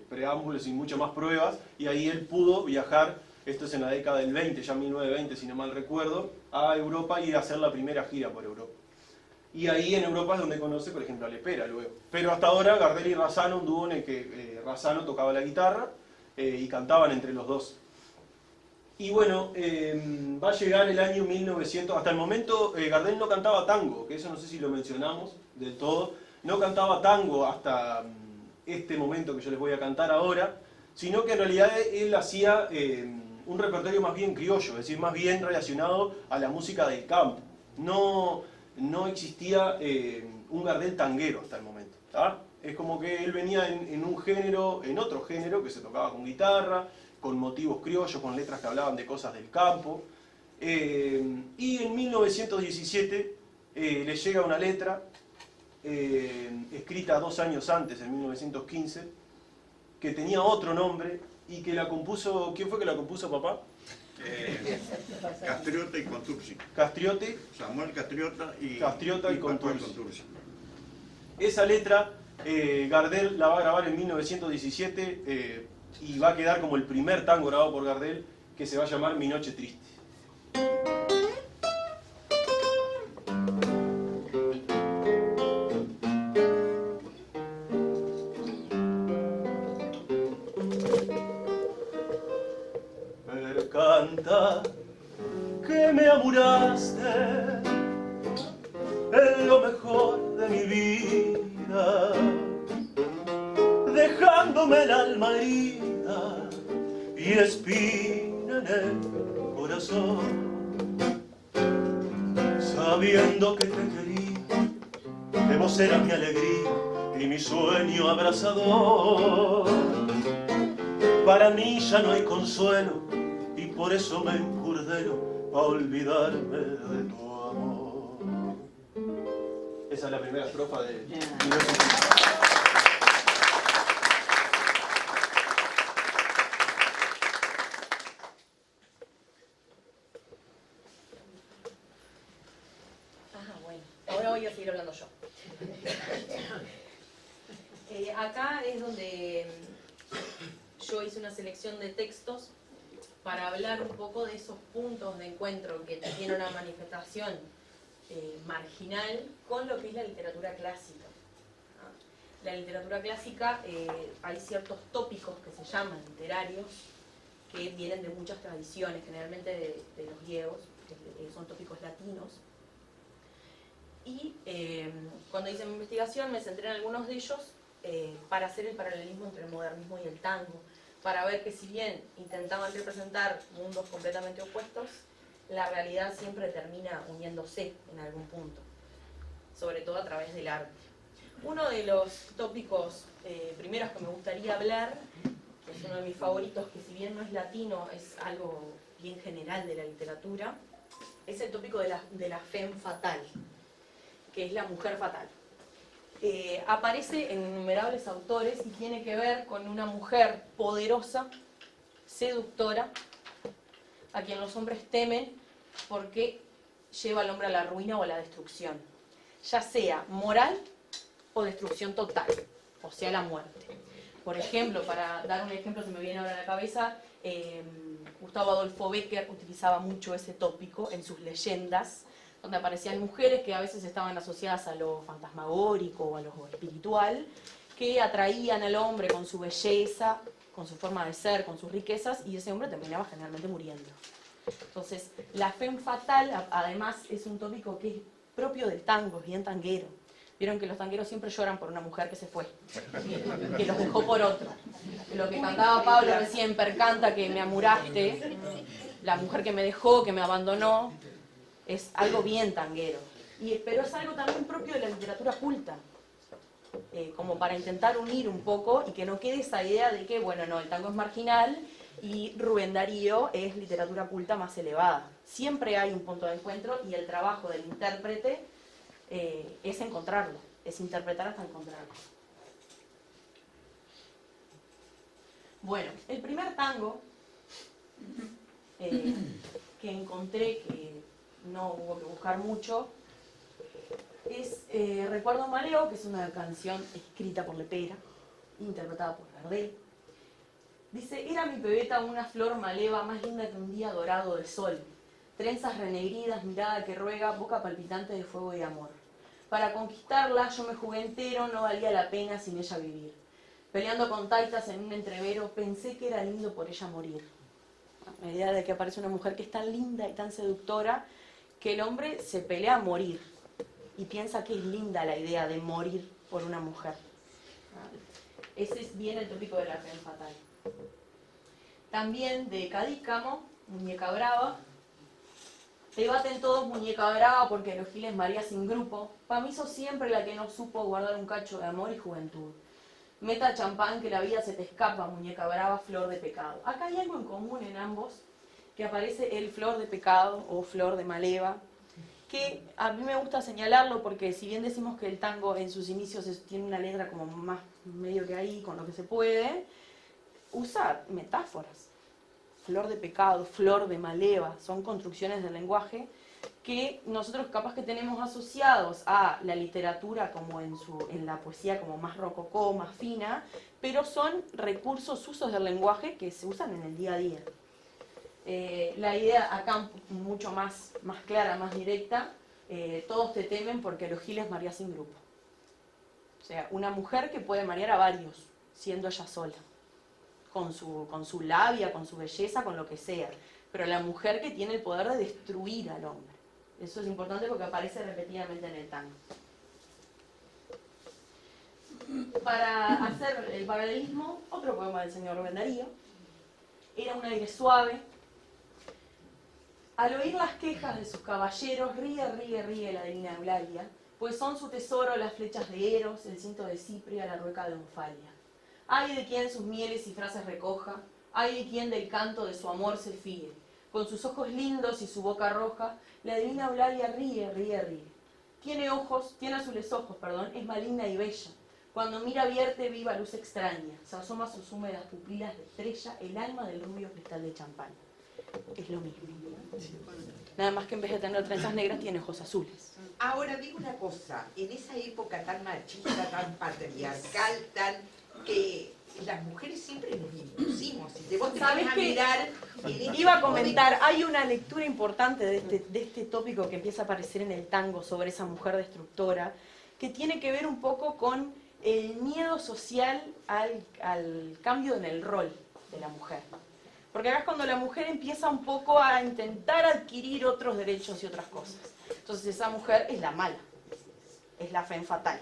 preámbulos, sin mucho más pruebas, y ahí él pudo viajar, esto es en la década del 20, ya 1920 si no mal recuerdo, a Europa y hacer la primera gira por Europa. Y ahí en Europa es donde conoce, por ejemplo, a Lepera luego. Pero hasta ahora Gardel y Razzano, un dúo en el que Razzano tocaba la guitarra y cantaban entre los dos. Y bueno, va a llegar el año 1900, hasta el momento Gardel no cantaba tango, que eso no sé si lo mencionamos del todo, no cantaba tango hasta este momento que yo les voy a cantar ahora, sino que en realidad él hacía un repertorio más bien criollo, es decir, más bien relacionado a la música del campo. No existía un Gardel tanguero hasta el momento, ¿tá? Es como que él venía en otro género que se tocaba con guitarra, con motivos criollos, con letras que hablaban de cosas del campo. Y en 1917 le llega una letra escrita 2 años antes, en 1915, que tenía otro nombre y que la compuso... ¿Quién fue que la compuso, papá? Castriota y Contursi. Castriote. Samuel Castriota y Contursi. Contursi. Esa letra Gardel la va a grabar en 1917 y va a quedar como el primer tango grabado por Gardel, que se va a llamar Mi Noche Triste. Canta que me amuraste en lo mejor de mi vida, dejándome el alma herida y espina en el corazón, sabiendo que te quería, que vos eras mi alegría y mi sueño abrazador. Para mí ya no hay consuelo y por eso me encurdeno a olvidarme de tu amor. Esa es la primera estrofa de... Bueno, ahora voy a seguir hablando yo. Acá es donde yo hice una selección de textos para hablar un poco de esos puntos de encuentro que tiene una manifestación marginal con lo que es la literatura clásica. La literatura clásica, hay ciertos tópicos que se llaman literarios, que vienen de muchas tradiciones, generalmente de los griegos, que son tópicos latinos. Y cuando hice mi investigación me centré en algunos de ellos para hacer el paralelismo entre el modernismo y el tango, para ver que si bien intentaban representar mundos completamente opuestos, la realidad siempre termina uniéndose en algún punto, sobre todo a través del arte. Uno de los tópicos primeros que me gustaría hablar, que es uno de mis favoritos, que si bien no es latino, es algo bien general de la literatura, es el tópico de la femme fatale, que es la mujer fatal. Aparece en innumerables autores y tiene que ver con una mujer poderosa, seductora, a quien los hombres temen porque lleva al hombre a la ruina o a la destrucción, ya sea moral o destrucción total, o sea, la muerte. Por ejemplo, para dar un ejemplo que me viene ahora a la cabeza, Gustavo Adolfo Bécquer utilizaba mucho ese tópico en sus leyendas, donde aparecían mujeres que a veces estaban asociadas a lo fantasmagórico o a lo espiritual, que atraían al hombre con su belleza, con su forma de ser, con sus riquezas, y ese hombre terminaba generalmente muriendo. Entonces, la femme fatale, además, es un tópico que es propio del tango, es bien tanguero. Vieron que los tangueros siempre lloran por una mujer que se fue, que los dejó por otro. Lo que cantaba Pablo recién, percanta que me amuraste, la mujer que me dejó, que me abandonó, es algo bien tanguero. Pero es algo también propio de la literatura culta, como para intentar unir un poco y que no quede esa idea de que, bueno, no, el tango es marginal y Rubén Darío es literatura culta más elevada. Siempre hay un punto de encuentro y el trabajo del intérprete es encontrarlo, es interpretar hasta encontrarlo. Bueno, el primer tango que encontré, que no hubo que buscar mucho, es Recuerdo Maleo, que es una canción escrita por Lepera, interpretada por Gardel. Dice: era mi pebeta una flor maleva más linda que un día dorado de sol, trenzas renegridas, mirada que ruega, boca palpitante de fuego y amor. Para conquistarla yo me jugué entero, no valía la pena sin ella vivir. Peleando con taitas en un entrevero, pensé que era lindo por ella morir. La idea de que aparece una mujer que es tan linda y tan seductora que el hombre se pelea a morir y piensa que es linda la idea de morir por una mujer. Ese es bien el tópico de la femme fatale. También de Cadícamo, Muñeca Brava. Te baten todos, muñeca brava, porque los giles María sin grupo. Pa' mí sos siempre la que no supo guardar un cacho de amor y juventud. Meta champán que la vida se te escapa, muñeca brava, flor de pecado. Acá hay algo en común en ambos, que aparece el flor de pecado o flor de maleva, que a mí me gusta señalarlo porque si bien decimos que el tango en sus inicios tiene una letra como más medio que ahí, con lo que se puede, usa metáforas. Flor de pecado, flor de maleva, son construcciones del lenguaje que nosotros capaz que tenemos asociados a la literatura como en la poesía como más rococó, más fina, pero son recursos, usos del lenguaje que se usan en el día a día. La idea acá mucho más clara, más directa, todos te temen porque los giles mareás sin grupo. O sea, una mujer que puede marear a varios, siendo ella sola. Con su labia, con su belleza, con lo que sea. Pero la mujer que tiene el poder de destruir al hombre. Eso es importante porque aparece repetidamente en el tango. Para hacer el paralelismo, otro poema del señor Rubén Darío. Era un aire suave. Al oír las quejas de sus caballeros, ríe la divina Eulalia, pues son su tesoro las flechas de Eros, el cinto de Cipria, la rueca de Onfalia. Ay de quien sus mieles y frases recoja, ay de quien del canto de su amor se fíe. Con sus ojos lindos y su boca roja, la divina Eulalia ríe. Tiene azules ojos, es maligna y bella. Cuando mira vierte viva luz extraña, se asoma sus húmedas pupilas de estrella, el alma del rubio cristal de champán. Es lo mismo. Nada más que en vez de tener trenzas negras, tiene ojos azules. Ahora digo una cosa, en esa época tan machista, tan patriarcal, que las mujeres siempre nos impusimos. Si te vos te ¿Sabés pones a qué? mirar... Iba a comentar, hay una lectura importante de este tópico que empieza a aparecer en el tango sobre esa mujer destructora, que tiene que ver un poco con el miedo social al cambio en el rol de la mujer. Porque acá es cuando la mujer empieza un poco a intentar adquirir otros derechos y otras cosas. Entonces esa mujer es la mala, es la femme fatale,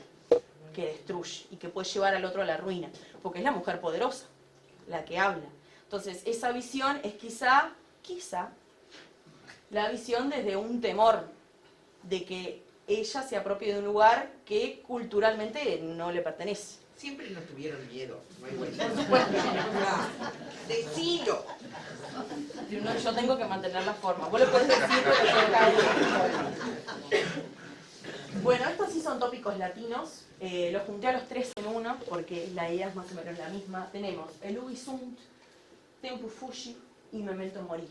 que destruye y que puede llevar al otro a la ruina, porque es la mujer poderosa, la que habla. Entonces esa visión es quizá, la visión desde un temor de que ella se apropie de un lugar que culturalmente no le pertenece. Siempre nos tuvieron miedo. No hay vuelta. Por supuesto. Decilo. No, yo tengo que mantener la forma. Vos lo podés decir, pero yo cada uno. Bueno, estos sí son tópicos latinos. Los junté a los tres en uno, porque la idea es más o menos la misma. Tenemos el Ubi Sunt, Tempo Fuji y Memento Mori.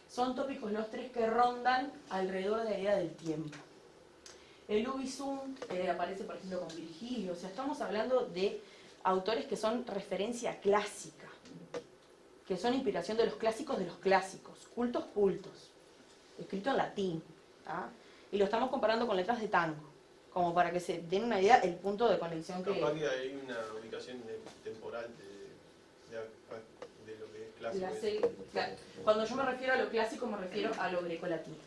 Son tópicos los tres que rondan alrededor de la idea del tiempo. El Ubi Sunt aparece, por ejemplo, con Virgilio. O sea, estamos hablando de autores que son referencia clásica, que son inspiración de los clásicos, cultos, escrito en latín. ¿Ah? Y lo estamos comparando con letras de tango, como para que se den una idea el punto de conexión que... Capaz que hay una ubicación temporal de lo que es clásico. Cuando yo me refiero a lo clásico, me refiero a lo grecolatino.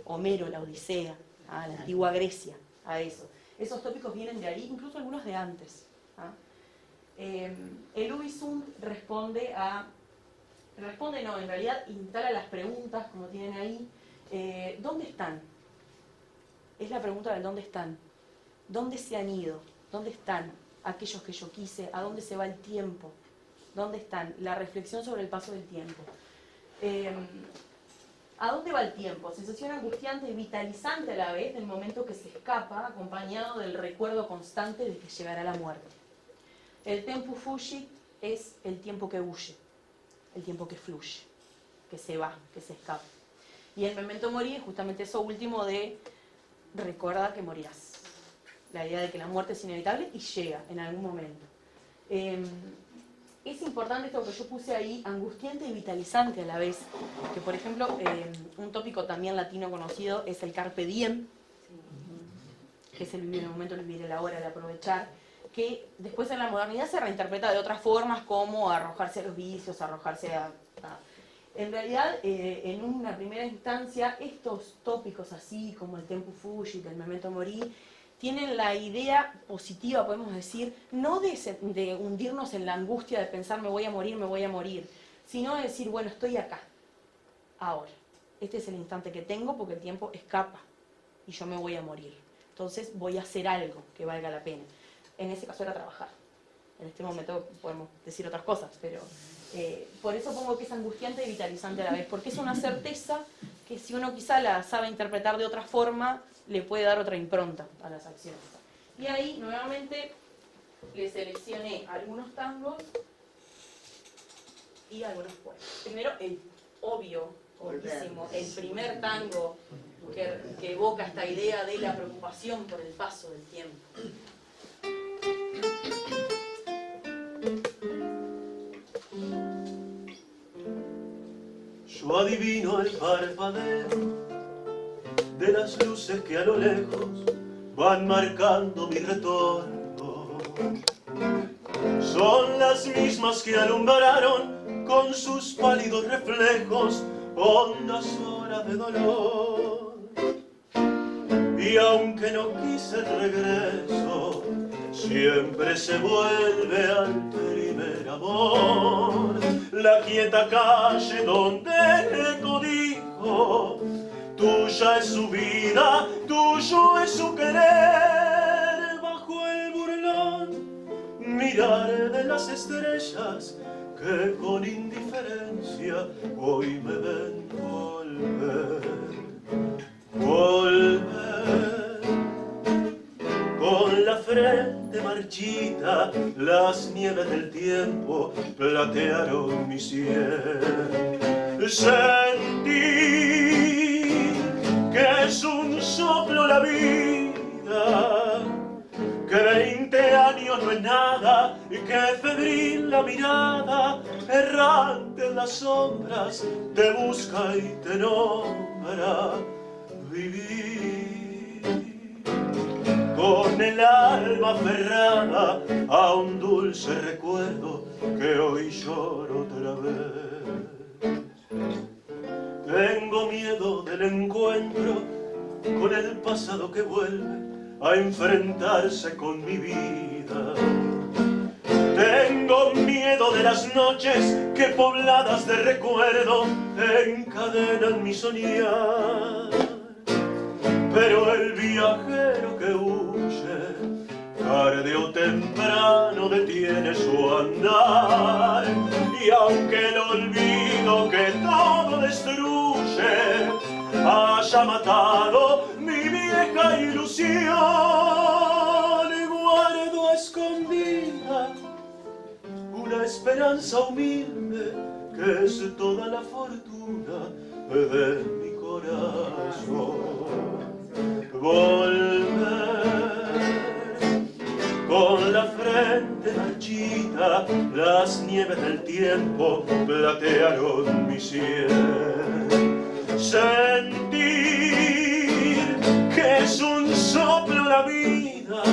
Homero, la Odisea, a la antigua Grecia, a eso. Esos tópicos vienen de ahí, incluso algunos de antes. ¿Ah? El Ubi Sunt responde, en realidad instala las preguntas, como tienen ahí. ¿Dónde están? Es la pregunta del dónde están. ¿Dónde se han ido? ¿Dónde están aquellos que yo quise? ¿A dónde se va el tiempo? ¿Dónde están? La reflexión sobre el paso del tiempo. ¿A dónde va el tiempo? Sensación angustiante y vitalizante a la vez del momento que se escapa, acompañado del recuerdo constante de que llegará la muerte. El Tempo Fuji es el tiempo que huye, el tiempo que fluye, que se va, que se escapa. Y el Memento Mori es justamente eso último de recuerda que morirás. La idea de que la muerte es inevitable y llega en algún momento. Es importante esto que yo puse ahí, angustiante y vitalizante a la vez. Que por ejemplo, un tópico también latino conocido es el Carpe Diem, que es el vivir el momento, el vivir el ahora, el aprovechar, que después en la modernidad se reinterpreta de otras formas como arrojarse a los vicios, arrojarse a... En realidad, en una primera instancia, estos tópicos así como el Tempo Fuji, el Memento Mori, tienen la idea positiva, podemos decir, no de hundirnos en la angustia de pensar me voy a morir, sino de decir, bueno, estoy acá, ahora. Este es el instante que tengo porque el tiempo escapa y yo me voy a morir. Entonces voy a hacer algo que valga la pena. En ese caso era trabajar. En este momento podemos decir otras cosas, pero por eso pongo que es angustiante y vitalizante a la vez, porque es una certeza que si uno quizá la sabe interpretar de otra forma, le puede dar otra impronta a las acciones. Y ahí, nuevamente, le seleccioné algunos tangos y algunos poemas. Primero, el obvio, obvísimo, el primer tango que evoca esta idea de la preocupación por el paso del tiempo. Yo adivino el parpadeo de las luces que a lo lejos van marcando mi retorno. Son las mismas que alumbraron con sus pálidos reflejos hondas horas de dolor. Y aunque no quise el regreso, siempre se vuelve al primer amor. La quieta calle donde el eco dijo, tuya es su vida, tuyo es su querer. Bajo el burlón mirar de las estrellas que con indiferencia hoy me ven volver. Volver. Con la frente marchita, las nieves del tiempo platearon mi sien. Sentí que es un soplo la vida, que 20 años no es nada, y que febril la mirada, errante en las sombras, te busca y te nombra vivir. con el alma aferrada a un dulce recuerdo que hoy lloro otra vez. Tengo miedo del encuentro con el pasado que vuelve a enfrentarse con mi vida. Tengo miedo de las noches que pobladas de recuerdo encadenan mi soñar. Pero el viajero que huye, tarde o temprano detiene su andar. Y aunque el olvido que todo destruye haya matado mi vieja ilusión, guardo a escondida una esperanza humilde que es toda la fortuna de mi corazón. Volver con la frente marchita, las nieves del tiempo platearon mi sien. Sentir que es un soplo la vida,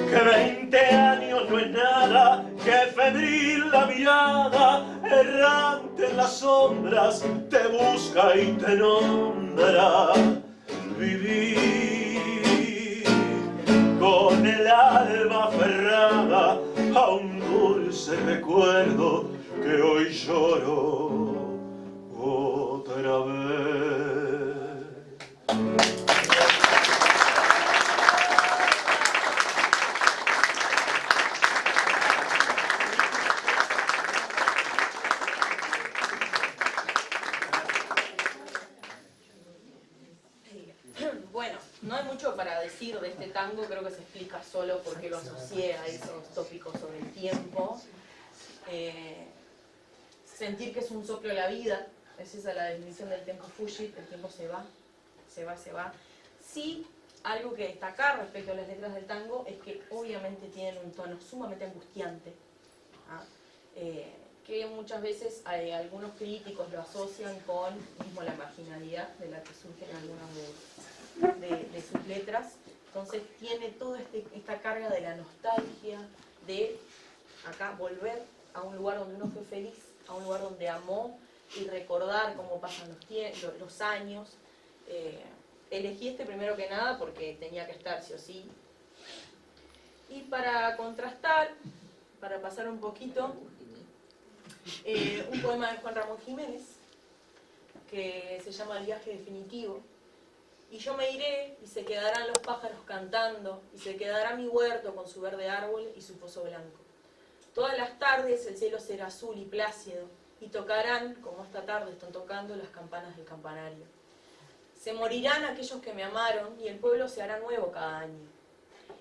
que 20 años no es nada, que febril la mirada, errante en las sombras, te busca y te nombra. Vivir con el alma aferrada a un dulce recuerdo que hoy lloro otra vez. Bueno, no hay mucho para decir de este tango, creo que se explica solo porque lo asocié a esos tópicos sobre el tiempo. Sentir que es un soplo de la vida, es esa la definición del tempo fugit, el tiempo se va, se va, se va. Sí, algo que destacar respecto a las letras del tango es que obviamente tienen un tono sumamente angustiante, ¿ah? Que muchas veces algunos críticos lo asocian con mismo la marginalidad de la que surgen algunas de sus letras. Entonces tiene toda esta carga de la nostalgia, de acá volver a un lugar donde uno fue feliz, a un lugar donde amó y recordar cómo pasan los años. Elegí este primero que nada porque tenía que estar sí o sí. Y para contrastar, para pasar un poquito, un poema de Juan Ramón Jiménez que se llama El viaje definitivo. Y yo me iré y se quedarán los pájaros cantando y se quedará mi huerto con su verde árbol y su pozo blanco. Todas las tardes el cielo será azul y plácido y tocarán, como esta tarde están tocando, las campanas del campanario. Se morirán aquellos que me amaron y el pueblo se hará nuevo cada año.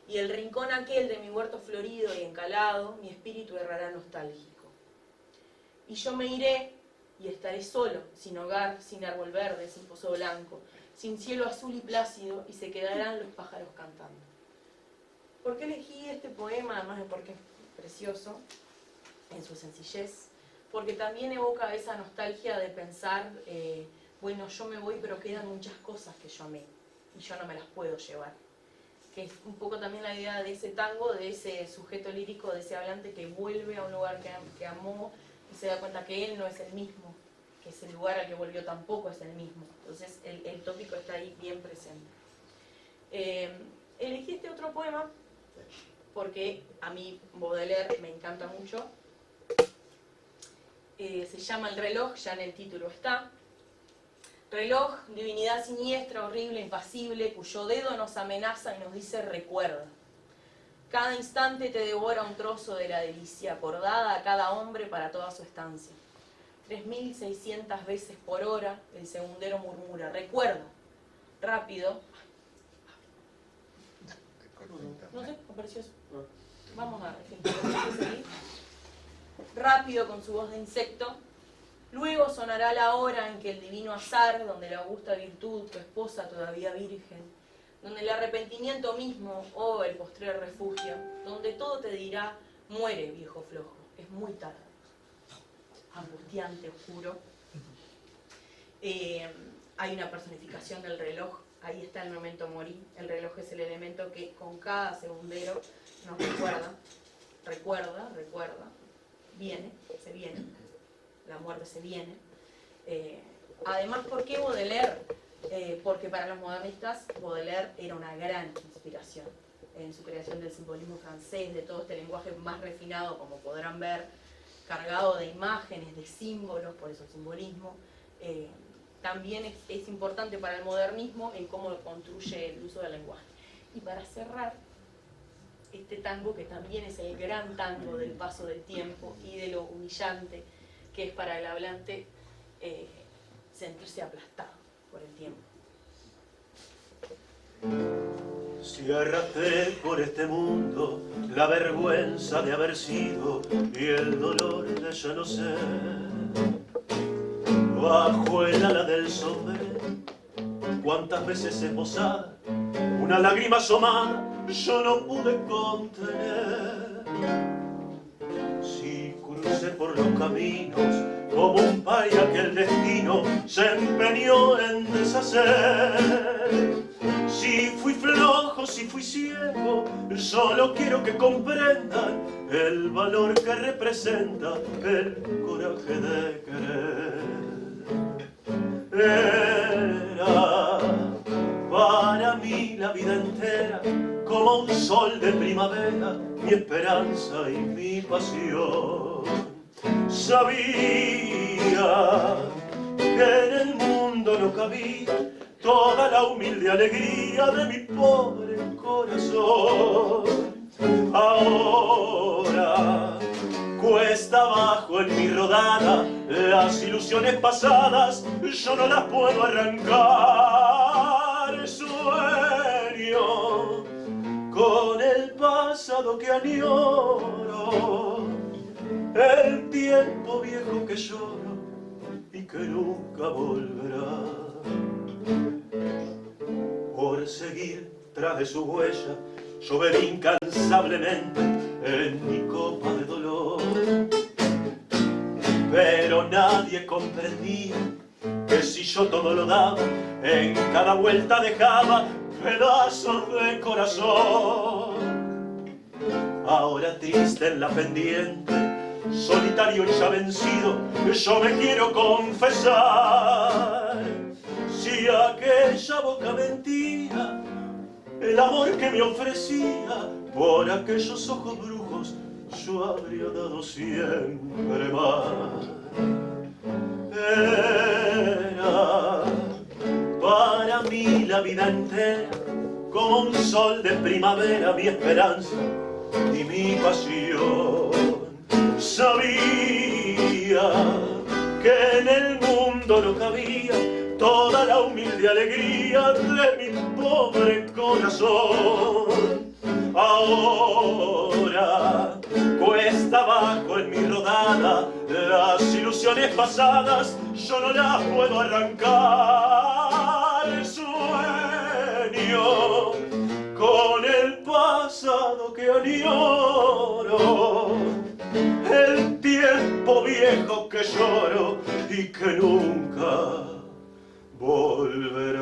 Y el rincón aquel de mi huerto florido y encalado, mi espíritu errará nostálgico. Y yo me iré y estaré solo, sin hogar, sin árbol verde, sin pozo blanco, sin cielo azul y plácido, y se quedarán los pájaros cantando. ¿Por qué elegí este poema? Además de porque es precioso, en su sencillez, porque también evoca esa nostalgia de pensar, bueno, yo me voy, pero quedan muchas cosas que yo amé, y yo no me las puedo llevar. Que es un poco también la idea de ese tango, de ese sujeto lírico, de ese hablante que vuelve a un lugar que amó, y se da cuenta que él no es el mismo, que ese lugar al que volvió tampoco es el mismo. Entonces el tópico está ahí bien presente. Elegí este otro poema porque a mí Baudelaire me encanta mucho. Se llama El reloj, ya en el título está. Reloj, divinidad siniestra, horrible, impasible, cuyo dedo nos amenaza y nos dice recuerda. Cada instante te devora un trozo de la delicia, acordada a cada hombre para toda su estancia. 3600 veces por hora el segundero murmura, recuerda, rápido. No sé, apareció eso. Vamos a seguir. Rápido con su voz de insecto. Luego sonará la hora en que el divino azar, donde la augusta virtud, tu esposa todavía virgen, donde el arrepentimiento mismo, oh, el postrer refugio, donde todo te dirá, muere, viejo flojo, es muy tarde. Angustiante, oscuro. Hay una personificación del reloj ahí está el memento mori. El reloj es el elemento que con cada segundero nos recuerda, viene, se viene, la muerte se viene. Además, ¿por qué Baudelaire? Porque para los modernistas Baudelaire era una gran inspiración en su creación del simbolismo francés, de todo este lenguaje más refinado, como podrán ver, cargado de imágenes, de símbolos, por eso el simbolismo. También es importante para el modernismo en cómo construye el uso del lenguaje. Y para cerrar, este tango, que también es el gran tango del paso del tiempo y de lo humillante que es para el hablante sentirse aplastado por el tiempo. Si arrastré por este mundo la vergüenza de haber sido y el dolor de ya no ser, bajo el ala del sombrero, cuántas veces esbozada una lágrima asomada yo no pude contener. Si crucé por los caminos como un paria que el destino se empeñó en deshacer, si fui flojo, si fui ciego, solo quiero que comprendan el valor que representa el coraje de querer. Era para mí la vida entera como un sol de primavera, mi esperanza y mi pasión. Sabía que en el mundo no cabía toda la humilde alegría de mi pobre corazón. Ahora cuesta abajo en mi rodada, las ilusiones pasadas yo no las puedo arrancar. Sueño con el pasado que añoro, el tiempo viejo que lloro y que nunca volverá. Por seguir tras de su huella, yo bebí incansablemente en mi copa de dolor, pero nadie comprendía que si yo todo lo daba, en cada vuelta dejaba pedazos de corazón. Ahora triste en la pendiente, solitario y ya vencido, yo me quiero confesar. Si aquella boca mentía el amor que me ofrecía, por aquellos ojos brujos yo habría dado siempre más. Era para mí la vida entera como un sol de primavera, mi esperanza y mi pasión. Sabía que en el mundo no cabía toda la humilde alegría de mi pobre corazón. Ahora cuesta abajo en mi rodada, las ilusiones pasadas yo no las puedo arrancar. Sueño con el pasado que añoro, el tiempo viejo que lloro y que nunca volverá.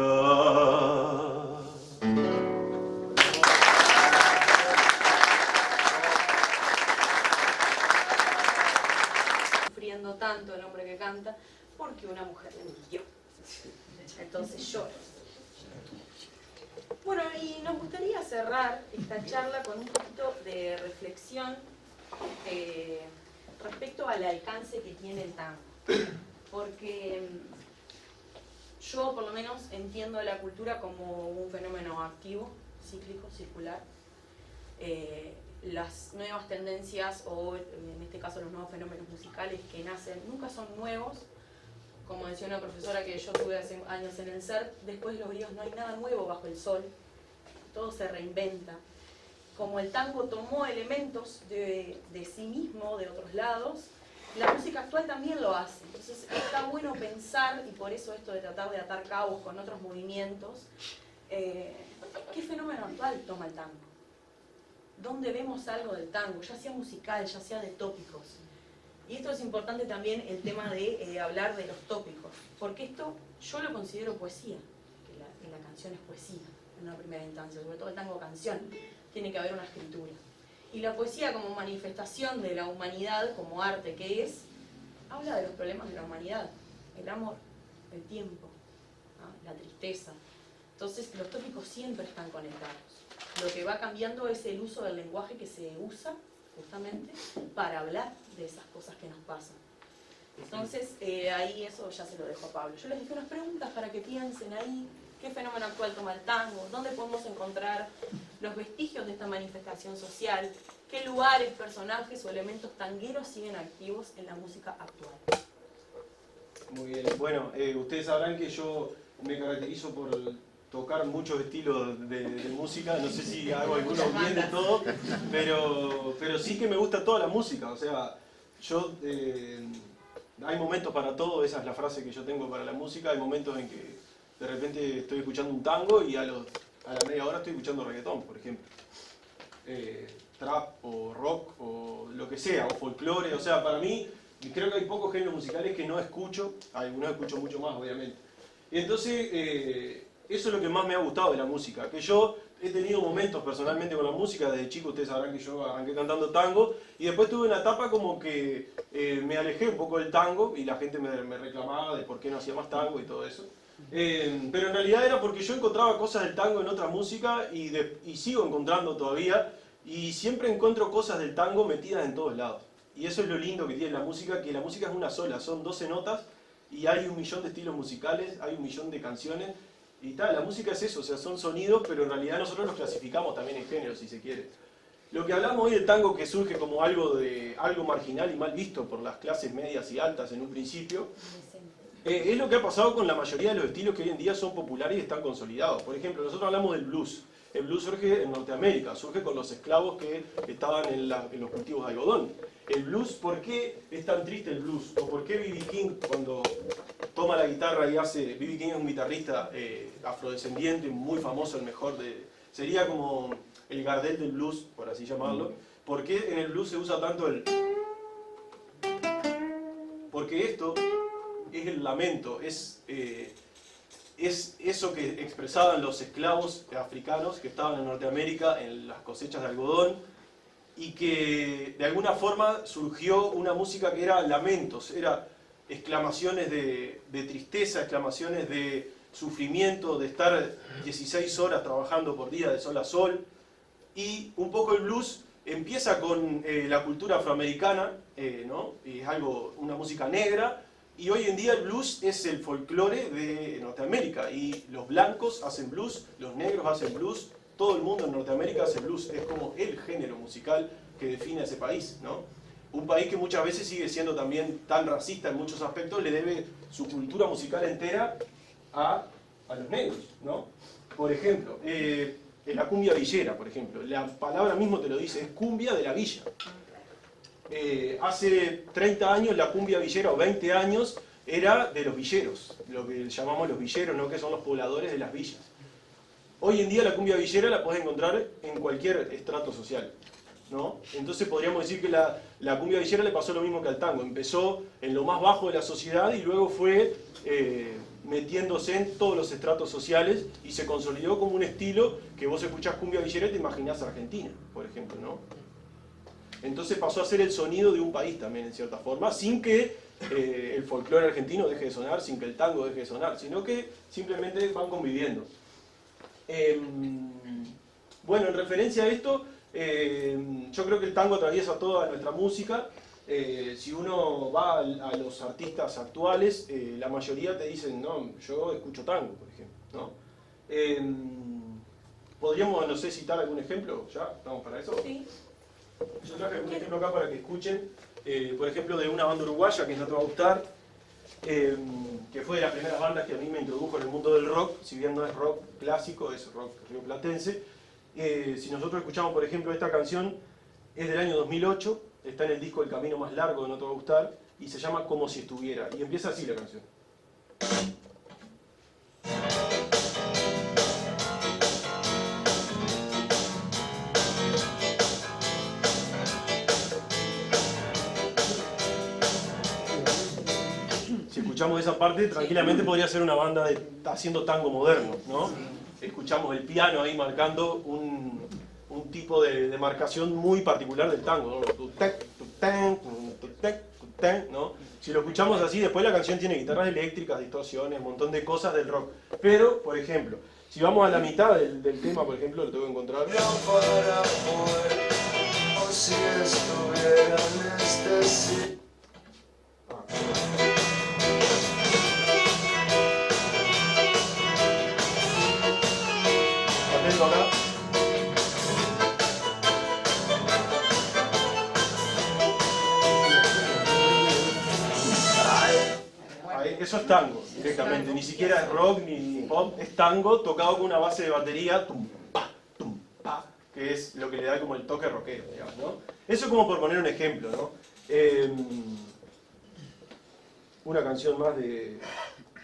Sufriendo tanto el hombre que canta porque una mujer le mintió. Entonces llora. Bueno, y nos gustaría cerrar esta charla con un poquito de reflexión respecto al alcance que tiene el tango. Porque yo por lo menos entiendo la cultura como un fenómeno activo, cíclico, circular. Las nuevas tendencias, o en este caso los nuevos fenómenos musicales que nacen, nunca son nuevos. Como decía una profesora que yo tuve hace años en el CERT, después de los griegos no hay nada nuevo bajo el sol, todo se reinventa. Como el tango tomó elementos de sí mismo, de otros lados, la música actual también lo hace. Entonces está bueno pensar, y por eso esto de tratar de atar cabos con otros movimientos, ¿qué fenómeno actual toma el tango? ¿Dónde vemos algo del tango? Ya sea musical, ya sea de tópicos. Y esto es importante también, el tema de hablar de los tópicos, porque esto yo lo considero poesía, que que la canción es poesía en una primera instancia, sobre todo el tango canción, tiene que haber una escritura. Y la poesía como manifestación de la humanidad, como arte que es, habla de los problemas de la humanidad, el amor, el tiempo, ¿no? La tristeza. Entonces los tópicos siempre están conectados. Lo que va cambiando es el uso del lenguaje que se usa justamente para hablar de esas cosas que nos pasan. Entonces ahí eso ya se lo dejo a Pablo. Yo les dejé unas preguntas para que piensen ahí qué fenómeno actual toma el tango, dónde podemos encontrar los vestigios de esta manifestación social, qué lugares, personajes o elementos tangueros siguen activos en la música actual. Muy bien. Bueno, ustedes sabrán que yo me caracterizo por tocar muchos estilos de música. No sé si hago algunos bien de todo, pero sí que me gusta toda la música. O sea, yo... hay momentos para todo, esa es la frase que yo tengo para la música. Hay momentos en que de repente estoy escuchando un tango y a la media hora estoy escuchando reggaetón, por ejemplo. Trap o rock o lo que sea, o folclore. O sea, para mí, creo que hay pocos géneros musicales que no escucho. Algunos escucho mucho más, obviamente. Y entonces, eso es lo que más me ha gustado de la música. Que yo he tenido momentos personalmente con la música. Desde chico ustedes sabrán que yo arranqué cantando tango. Y después tuve una etapa como que me alejé un poco del tango. Y la gente me reclamaba de por qué no hacía más tango y todo eso. Pero en realidad era porque yo encontraba cosas del tango en otra música. Y sigo encontrando todavía. Y siempre encuentro cosas del tango metidas en todos lados. Y eso es lo lindo que tiene la música. Que la música es una sola. Son 12 notas. Y hay 1.000.000 de estilos musicales. Hay 1.000.000 de canciones. Y tal, la música es eso, o sea, son sonidos, pero en realidad nosotros los clasificamos también en géneros, si se quiere. Lo que hablamos hoy del tango, que surge como algo marginal y mal visto por las clases medias y altas en un principio, es lo que ha pasado con la mayoría de los estilos que hoy en día son populares y están consolidados. Por ejemplo, nosotros hablamos del blues. El blues surge en Norteamérica, surge con los esclavos que estaban en los cultivos de algodón. El blues, ¿por qué es tan triste el blues? ¿O por qué B.B. King, cuando toma la guitarra y hace... B.B. King es un guitarrista afrodescendiente, muy famoso, el mejor de... Sería como el Gardel del blues, por así llamarlo. ¿Por qué en el blues se usa tanto el... Porque esto es el lamento, es eso que expresaban los esclavos africanos que estaban en Norteamérica en las cosechas de algodón, y que de alguna forma surgió una música que era lamentos, era exclamaciones de tristeza, exclamaciones de sufrimiento, de estar 16 horas trabajando por día de sol a sol. Y un poco el blues empieza con la cultura afroamericana, ¿no? Es una música negra, y hoy en día el blues es el folclore de Norteamérica, y los blancos hacen blues, los negros hacen blues, todo el mundo en Norteamérica hace blues, es como el género musical que define a ese país, ¿no? Un país que muchas veces sigue siendo también tan racista en muchos aspectos, le debe su cultura musical entera a los negros, ¿no? Por ejemplo, la cumbia villera, por ejemplo, la palabra mismo te lo dice, es cumbia de la villa. Hace 30 años la cumbia villera, o 20 años, era de los villeros, lo que llamamos los villeros, ¿no? Que son los pobladores de las villas. Hoy en día la cumbia villera la podés encontrar en cualquier estrato social, ¿no? Entonces podríamos decir que la cumbia villera le pasó lo mismo que al tango. Empezó en lo más bajo de la sociedad y luego fue metiéndose en todos los estratos sociales y se consolidó como un estilo que vos escuchás cumbia villera y te imaginás Argentina, por ejemplo, ¿no? Entonces pasó a ser el sonido de un país también, en cierta forma, sin que el folclore argentino deje de sonar, sin que el tango deje de sonar, sino que simplemente van conviviendo. Bueno, en referencia a esto, yo creo que el tango atraviesa toda nuestra música. Si uno va a los artistas actuales, la mayoría te dicen, no, yo escucho tango, por ejemplo, ¿no? ¿Podríamos, no sé, citar algún ejemplo? ¿Ya? ¿Estamos para eso? Sí. Yo traje algún ejemplo acá para que escuchen, por ejemplo, de una banda uruguaya que no te va a gustar, que fue de las primeras bandas que a mí me introdujo en el mundo del rock, si bien no es rock clásico, es rock rioplatense. Si nosotros escuchamos, por ejemplo, esta canción, es del año 2008, está en el disco El Camino Más Largo de No Te Va a Gustar, y se llama Como Si Estuviera, y empieza así la canción. Si escuchamos esa parte, tranquilamente podría ser una banda haciendo tango moderno, ¿no? Escuchamos el piano ahí marcando un tipo de marcación muy particular del tango, ¿no? Tutec, tutec, tutec, tutec, ¿no? Si lo escuchamos así, después la canción tiene guitarras eléctricas, distorsiones, un montón de cosas del rock. Pero, por ejemplo, si vamos a la mitad del tema, por ejemplo, lo tengo que encontrar. Para poder, o si estuviera en este sitio. Atento acá. Ahí, eso es tango, directamente. Ni siquiera es rock ni pop, es tango tocado con una base de batería, tum, pa, que es lo que le da como el toque rockero, digamos, ¿no? Eso es como por poner un ejemplo, ¿no? Una canción más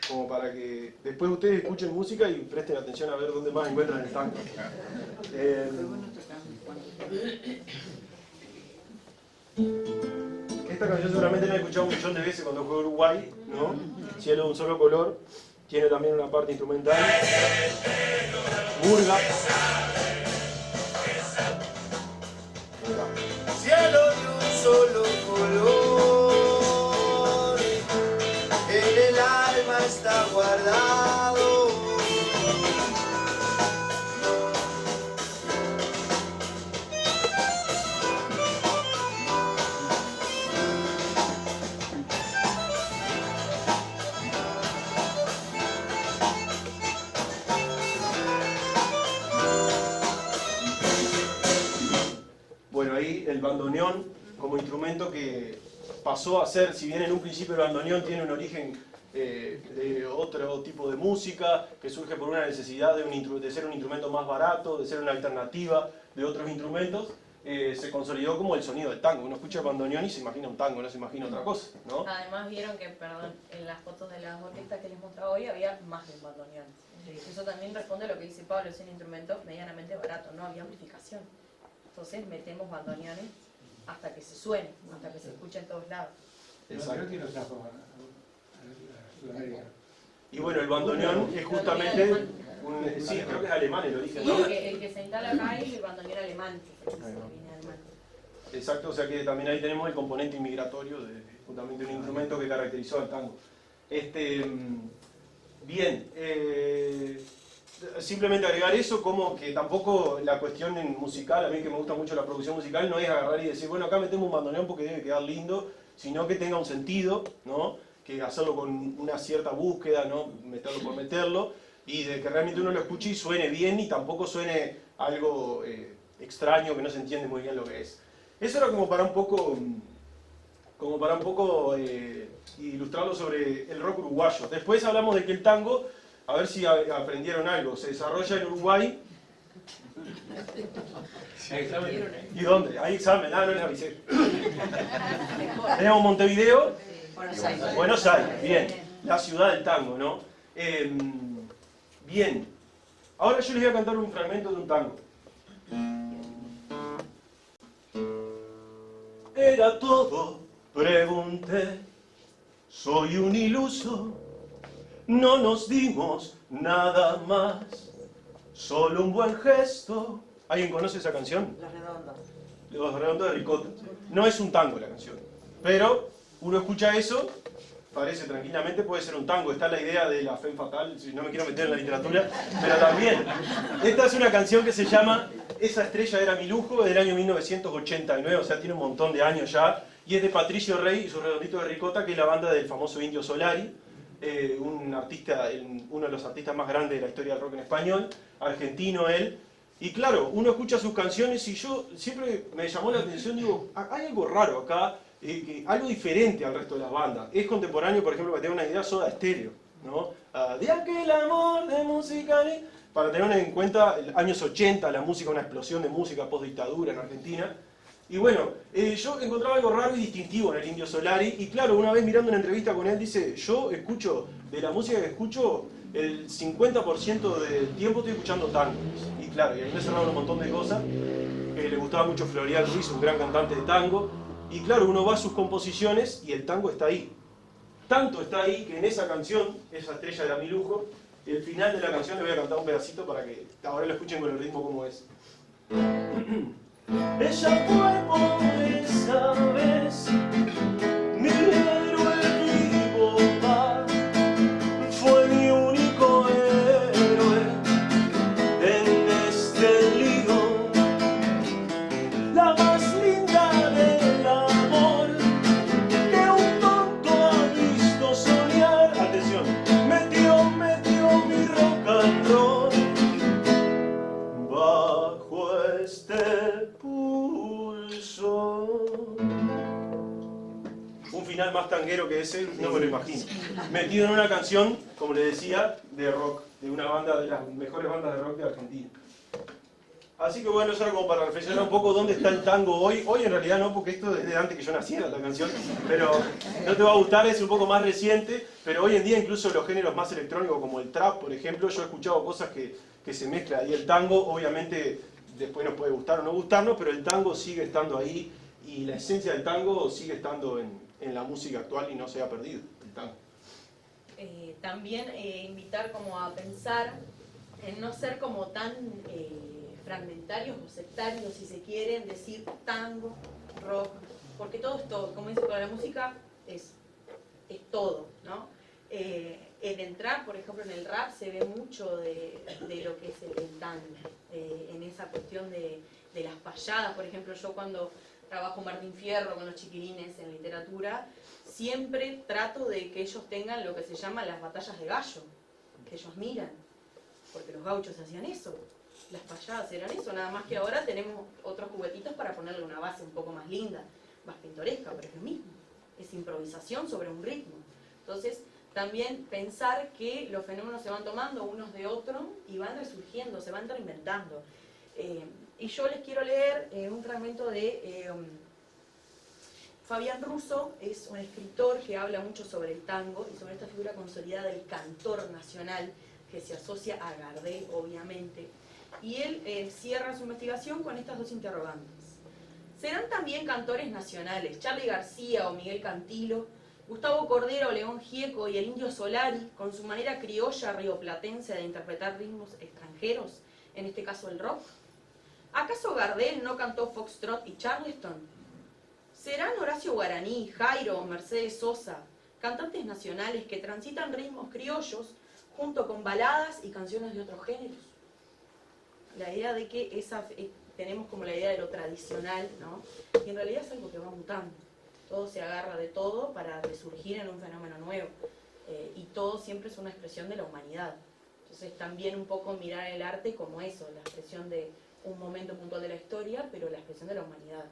como para que después ustedes escuchen música y presten atención a ver dónde más encuentran el tango. Esta canción seguramente la he escuchado un millón de veces cuando fue a Uruguay, ¿no? Cielo de un solo color, tiene también una parte instrumental. Murga. Cielo de un solo color, en el alma está guardado. Bueno, ahí el bandoneón como instrumento que pasó a ser, si bien en un principio el bandoneón tiene un origen de otro tipo de música, que surge por una necesidad de ser un instrumento más barato, de ser una alternativa de otros instrumentos, se consolidó como el sonido del tango. Uno escucha el bandoneón y se imagina un tango, no se imagina otra cosa, ¿no? Además vieron que, perdón, en las fotos de las orquestas que les mostraba hoy había más de un bandoneón. Eso también responde a lo que dice Pablo, es un instrumento medianamente barato, no había amplificación. Entonces metemos bandoneones hasta que se suene, hasta que se escuche en todos lados. Creo que lo trajo a Sudamérica. Y bueno, el bandoneón es justamente, sí, creo que es alemán el origen, ¿no? El que se instala acá es el bandoneón alemán, que se viene alemán. Exacto, o sea que también ahí tenemos el componente inmigratorio de justamente un instrumento que caracterizó al tango. Bien, simplemente agregar eso, como que tampoco la cuestión musical, a mí que me gusta mucho la producción musical, no es agarrar y decir, bueno, acá metemos un bandoneón porque debe quedar lindo, sino que tenga un sentido, ¿no? Que hacerlo con una cierta búsqueda, ¿no? Meterlo por meterlo, y de que realmente uno lo escuche y suene bien y tampoco suene algo extraño que no se entiende muy bien lo que es. Eso era como para un poco ilustrarlo sobre el rock uruguayo. Después hablamos de que el tango, a ver si aprendieron algo, se desarrolla en Uruguay. ¿Y dónde? Hay examen, no les avisé. Tenemos Montevideo, Buenos Aires, bien, la ciudad del tango, ¿no? Bien, ahora yo les voy a cantar un fragmento de un tango. Era todo, pregunté, soy un iluso, no nos dimos nada más, solo un buen gesto. ¿Alguien conoce esa canción? Los Redondos. Los Redondos de Ricota. No es un tango la canción, pero uno escucha eso, parece tranquilamente, puede ser un tango. Está la idea de la femme fatale, si no me quiero meter en la literatura, pero también. Esta es una canción que se llama Esa estrella era mi lujo, es del año 1989, o sea, tiene un montón de años ya, y es de Patricio Rey y sus Redonditos de Ricota, que es la banda del famoso Indio Solari, un artista, uno de los artistas más grandes de la historia del rock en español, argentino él. Y claro, uno escucha sus canciones y yo siempre me llamó la atención, digo, hay algo raro acá, algo diferente al resto de las bandas. Es contemporáneo, por ejemplo, para tener una idea, Soda Stereo, ¿no? De aquel amor de Musicali, para tener en cuenta, años 80, la música, una explosión de música post-dictadura en Argentina. Y bueno, yo encontraba algo raro y distintivo en el Indio Solari, y claro, una vez mirando una entrevista con él, dice, yo escucho, de la música que escucho, el 50% del tiempo estoy escuchando tango. Y claro, y ahí me cerraron un montón de cosas, le gustaba mucho Florial Ruiz, un gran cantante de tango, y claro, uno va a sus composiciones y el tango está ahí. Tanto está ahí que en esa canción, esa estrella de mi lujo, el final de la canción le voy a cantar un pedacito para que ahora lo escuchen con el ritmo como es. Ella fue por esa vez mi héroe vivo, fue mi único héroe en este lío, la más linda del amor que un tonto ha visto soñar. Atención, metió mi rock and roll bajo este pulso. Un final más tanguero que ese no me lo imagino. Metido en una canción, como le decía, de rock, de una banda, de las mejores bandas de rock de Argentina. Así que bueno, eso era como para reflexionar un poco dónde está el tango hoy. Hoy en realidad no, porque esto es de antes que yo naciera, la canción, pero no te va a gustar, es un poco más reciente, pero hoy en día incluso los géneros más electrónicos como el trap, por ejemplo, yo he escuchado cosas que se mezclan, y el tango obviamente después nos puede gustar o no gustarnos, pero el tango sigue estando ahí, y la esencia del tango sigue estando en la música actual y no se ha perdido el tango. También invitar como a pensar en no ser como tan fragmentarios o sectarios, si se quieren, decir tango, rock, porque todo es todo, como dice, para la música es todo, ¿no? En el trap, por ejemplo, en el rap se ve mucho de lo que es el tango, en esa cuestión de las payadas. Por ejemplo, yo cuando trabajo Martín Fierro con los chiquilines en literatura, siempre trato de que ellos tengan lo que se llama las batallas de gallo, que ellos miran, porque los gauchos hacían eso, las payadas eran eso, nada más que ahora tenemos otros juguetitos para ponerle una base un poco más linda, más pintoresca, pero es lo mismo, es improvisación sobre un ritmo. Entonces, también pensar que los fenómenos se van tomando unos de otros y van resurgiendo, se van reinventando. Y yo les quiero leer un fragmento de Fabián Russo, es un escritor que habla mucho sobre el tango y sobre esta figura consolidada del cantor nacional que se asocia a Gardel, obviamente. Y él cierra su investigación con estas dos interrogantes. ¿Serán también cantores nacionales Charly García o Miguel Cantilo, Gustavo Cordero, León Gieco y el Indio Solari, con su manera criolla rioplatense de interpretar ritmos extranjeros, en este caso el rock? ¿Acaso Gardel no cantó Foxtrot y Charleston? ¿Serán Horacio Guaraní, Jairo o Mercedes Sosa, cantantes nacionales que transitan ritmos criollos junto con baladas y canciones de otros géneros? La idea de que tenemos como la idea de lo tradicional, ¿no? Y en realidad es algo que va mutando. Todo se agarra de todo para resurgir en un fenómeno nuevo. Y todo siempre es una expresión de la humanidad. Entonces también un poco mirar el arte como eso, la expresión de un momento puntual de la historia, pero la expresión de la humanidad.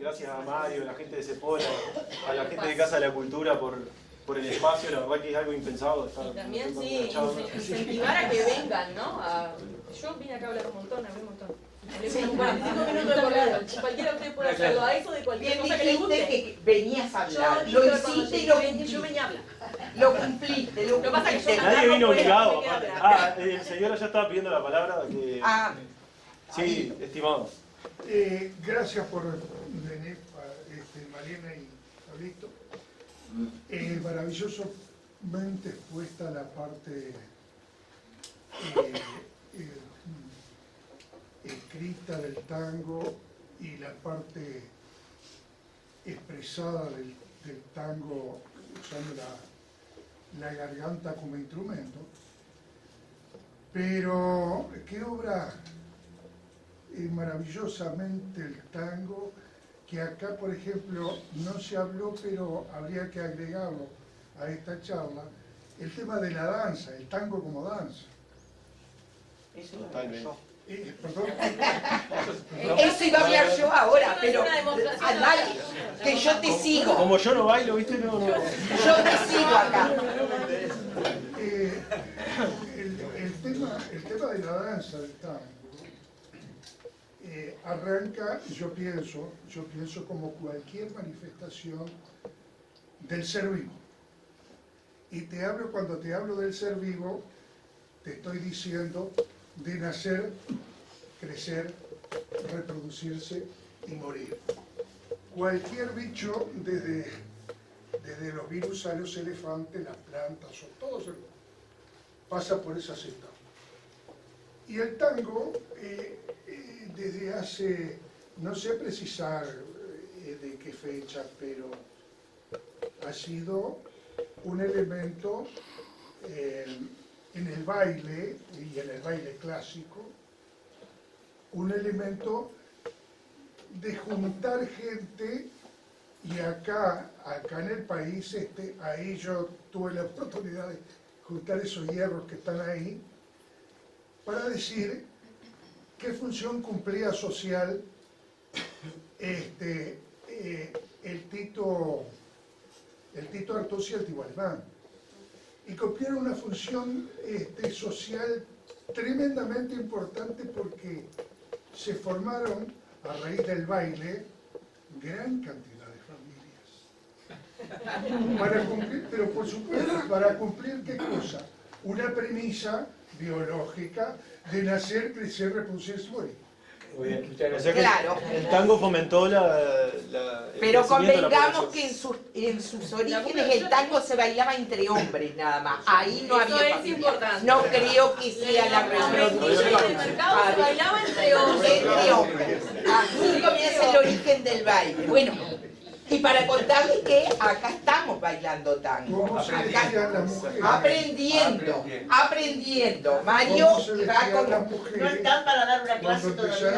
Gracias a Mario, a la gente de Cepora, a la gente de Casa de la Cultura por el espacio, la verdad que es algo impensado. Y también sí, incentivar a que vengan, ¿no? Yo vine acá a hablar un montón, hablé un montón. Hablé como 45 minutos de corrido. Cualquiera de ustedes puede hacerlo, a eso de cualquier cosa que le guste. Que venías a hablar, Yo lo hiciste y lo cumpliste. yo venía a hablar. Lo cumpliste, lo Lo que pasa es que cumpliste. yo Nadie vino no puedo, obligado. me quedé atrás. El señor ya estaba pidiendo la palabra. Sí, estimado. Gracias por venir, Mariana y Pablito. Maravillosamente expuesta la parte escrita del tango y la parte expresada del tango usando la garganta como instrumento. Pero qué obra maravillosamente el tango, que acá, por ejemplo, no se habló, pero habría que agregarlo a esta charla, el tema de la danza, el tango como danza. Totalmente. Perdón. Eso iba a hablar yo ahora, pero que yo te sigo. Como yo no bailo, ¿viste? No. Yo te sigo acá. el tema de la danza del tango arranca, yo pienso como cualquier manifestación del ser vivo. Y cuando te hablo del ser vivo, te estoy diciendo de nacer, crecer, reproducirse y morir. Cualquier bicho, desde los virus a los elefantes, las plantas, o todo pasa por esas etapas. Y el tango, desde hace, no sé precisar de qué fecha, pero ha sido un elemento en el baile, y en el baile clásico, un elemento de juntar gente, y acá en el país, ahí yo tuve la oportunidad de juntar esos hierros que están ahí, para decir qué función cumplía social el Tito Artusi y el Tito Alemán. Y cumplieron una función social tremendamente importante, porque se formaron, a raíz del baile, gran cantidad de familias. Para cumplir, pero por supuesto, ¿para cumplir qué cosa? Una premisa biológica de nacer, crecer, reproducirse y morir. Muy bien, muchas O gracias. sea que Claro. el tango fomentó el Pero crecimiento de la convengamos población. que en sus orígenes el tango se bailaba entre hombres nada más. Ahí no Eso había es familia. importante. No creo que sea la En el reproducción. mercado se bailaba entre hombres. Entre hombres. Así comienza el origen del baile. Bueno, y para contarles que acá estamos bailando tango. ¿Cómo se Acá decían las mujeres? aprendiendo. Mario ¿Cómo se va decían con... las No mujeres están para dar una clase cuando todavía.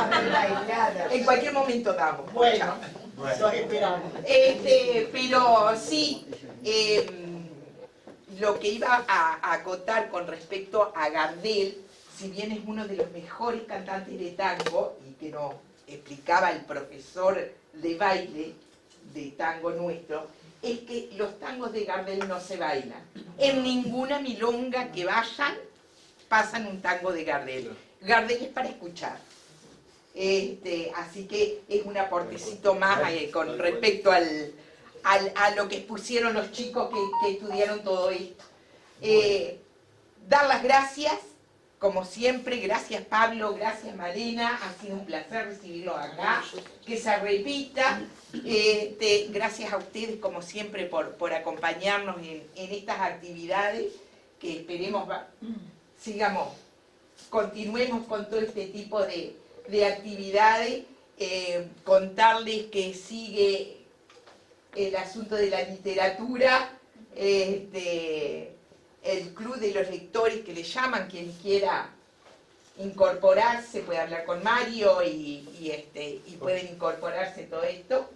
empezaron En cualquier momento damos. Bueno, los esperamos. Pero sí, lo que iba a acotar con respecto a Gardel, si bien es uno de los mejores cantantes de tango, y que nos explicaba el profesor de baile de tango nuestro, es que los tangos de Gardel no se bailan. En ninguna milonga que vayan, pasan un tango de Gardel. Gardel es para escuchar. Así que es un aportecito más con respecto a lo que expusieron los chicos que estudiaron todo esto. Dar las gracias, como siempre, gracias Pablo, gracias Malena, ha sido un placer recibirlos acá, que se repita. Gracias a ustedes, como siempre, por acompañarnos en estas actividades, que esperemos continuemos con todo este tipo de actividades. Contarles que sigue el asunto de la literatura, el club de los lectores que le llaman, quien quiera incorporarse puede hablar con Mario y pueden incorporarse todo esto.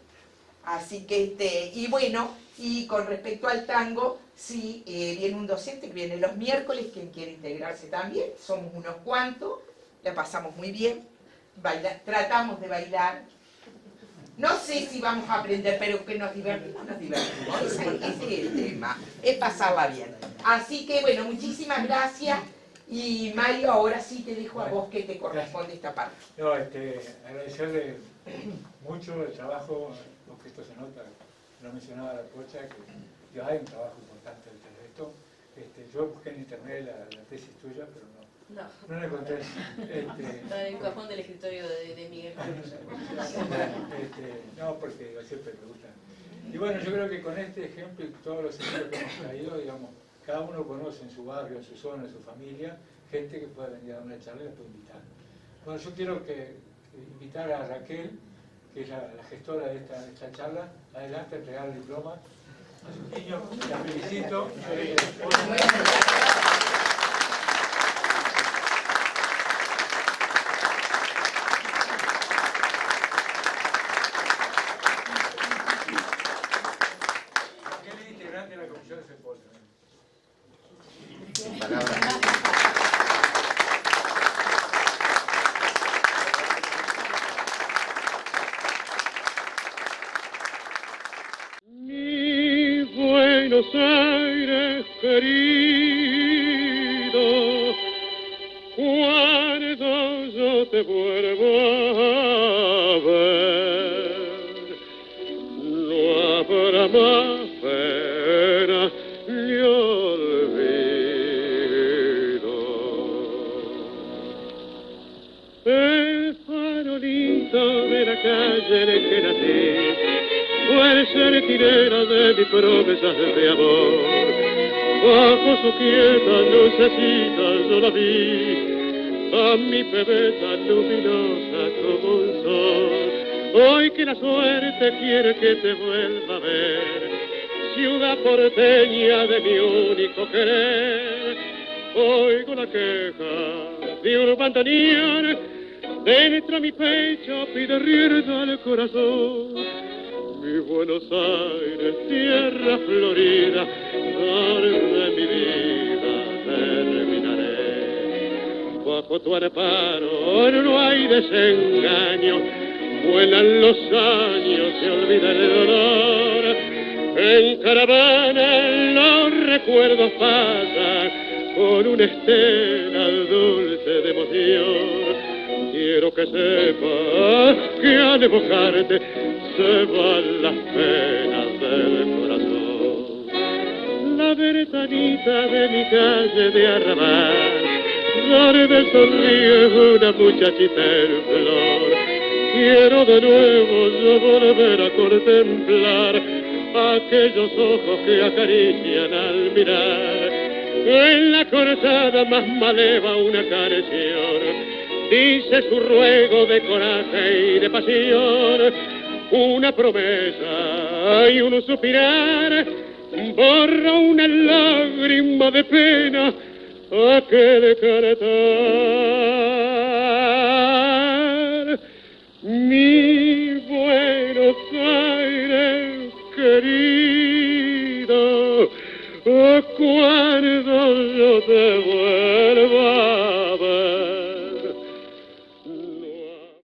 Así que, y bueno, y con respecto al tango, sí, viene un docente que viene los miércoles, quien quiere integrarse también, somos unos cuantos, la pasamos muy bien, tratamos de bailar. No sé si vamos a aprender, pero que nos divertimos, ese es el tema, es pasarla bien. Así que bueno, muchísimas gracias, y Mario, ahora sí te dejo a vos que te corresponde esta parte. No, agradecerle mucho el trabajo, porque esto se nota, lo mencionaba la Pocha, que hay un trabajo importante detrás de esto. Yo busqué en internet la tesis tuya, pero no la encontré. Está en el cajón del escritorio de Miguel. No, porque siempre me gusta. Y bueno, yo creo que con este ejemplo y todos los ejemplos que hemos traído, digamos, cada uno conoce en su barrio, en su zona, en su familia, gente que puede venir a dar una charla y les puede invitar. Bueno, yo quiero invitar a Raquel, que es la gestora de esta charla, adelante a entregar el diploma a sus niños. La felicito. Raquel es integrante de la Comisión de Cepol también. Mi Buenos Aires querido, cuando yo te vuelvo a ver, no habrá más pena ni olvido. El farolito de la calle en el que nací fue el sentinela de mis promesas de amor. Bajo su quieta lucecita yo la vi, a mi bebé tan luminosa como un sol. Hoy que la suerte quiere que te vuelva a ver, ciudad porteña de mi único querer, oigo la queja de un bandoneón, dentro de mi pecho pide rienda al corazón. Mi Buenos Aires, tierra florida, donde mi vida terminaré. Bajo tu amparo no hay desengaño, vuelan los años, se olvida el dolor. En caravana los recuerdos pasan con una estela dulce de emoción. Quiero que sepas que al evocarte se van las penas del corazón. La ventanita de mi calle de arrabal, donde sonríe una muchachita en flor. Quiero de nuevo yo volver a contemplar aquellos ojos que acarician al mirar. En la cortada más maleva una canción dice su ruego de coraje y de pasión, una promesa y un suspirar, borra una lágrima de pena a que decretar. Mi Buenos Aires querido, cuando yo te vuelva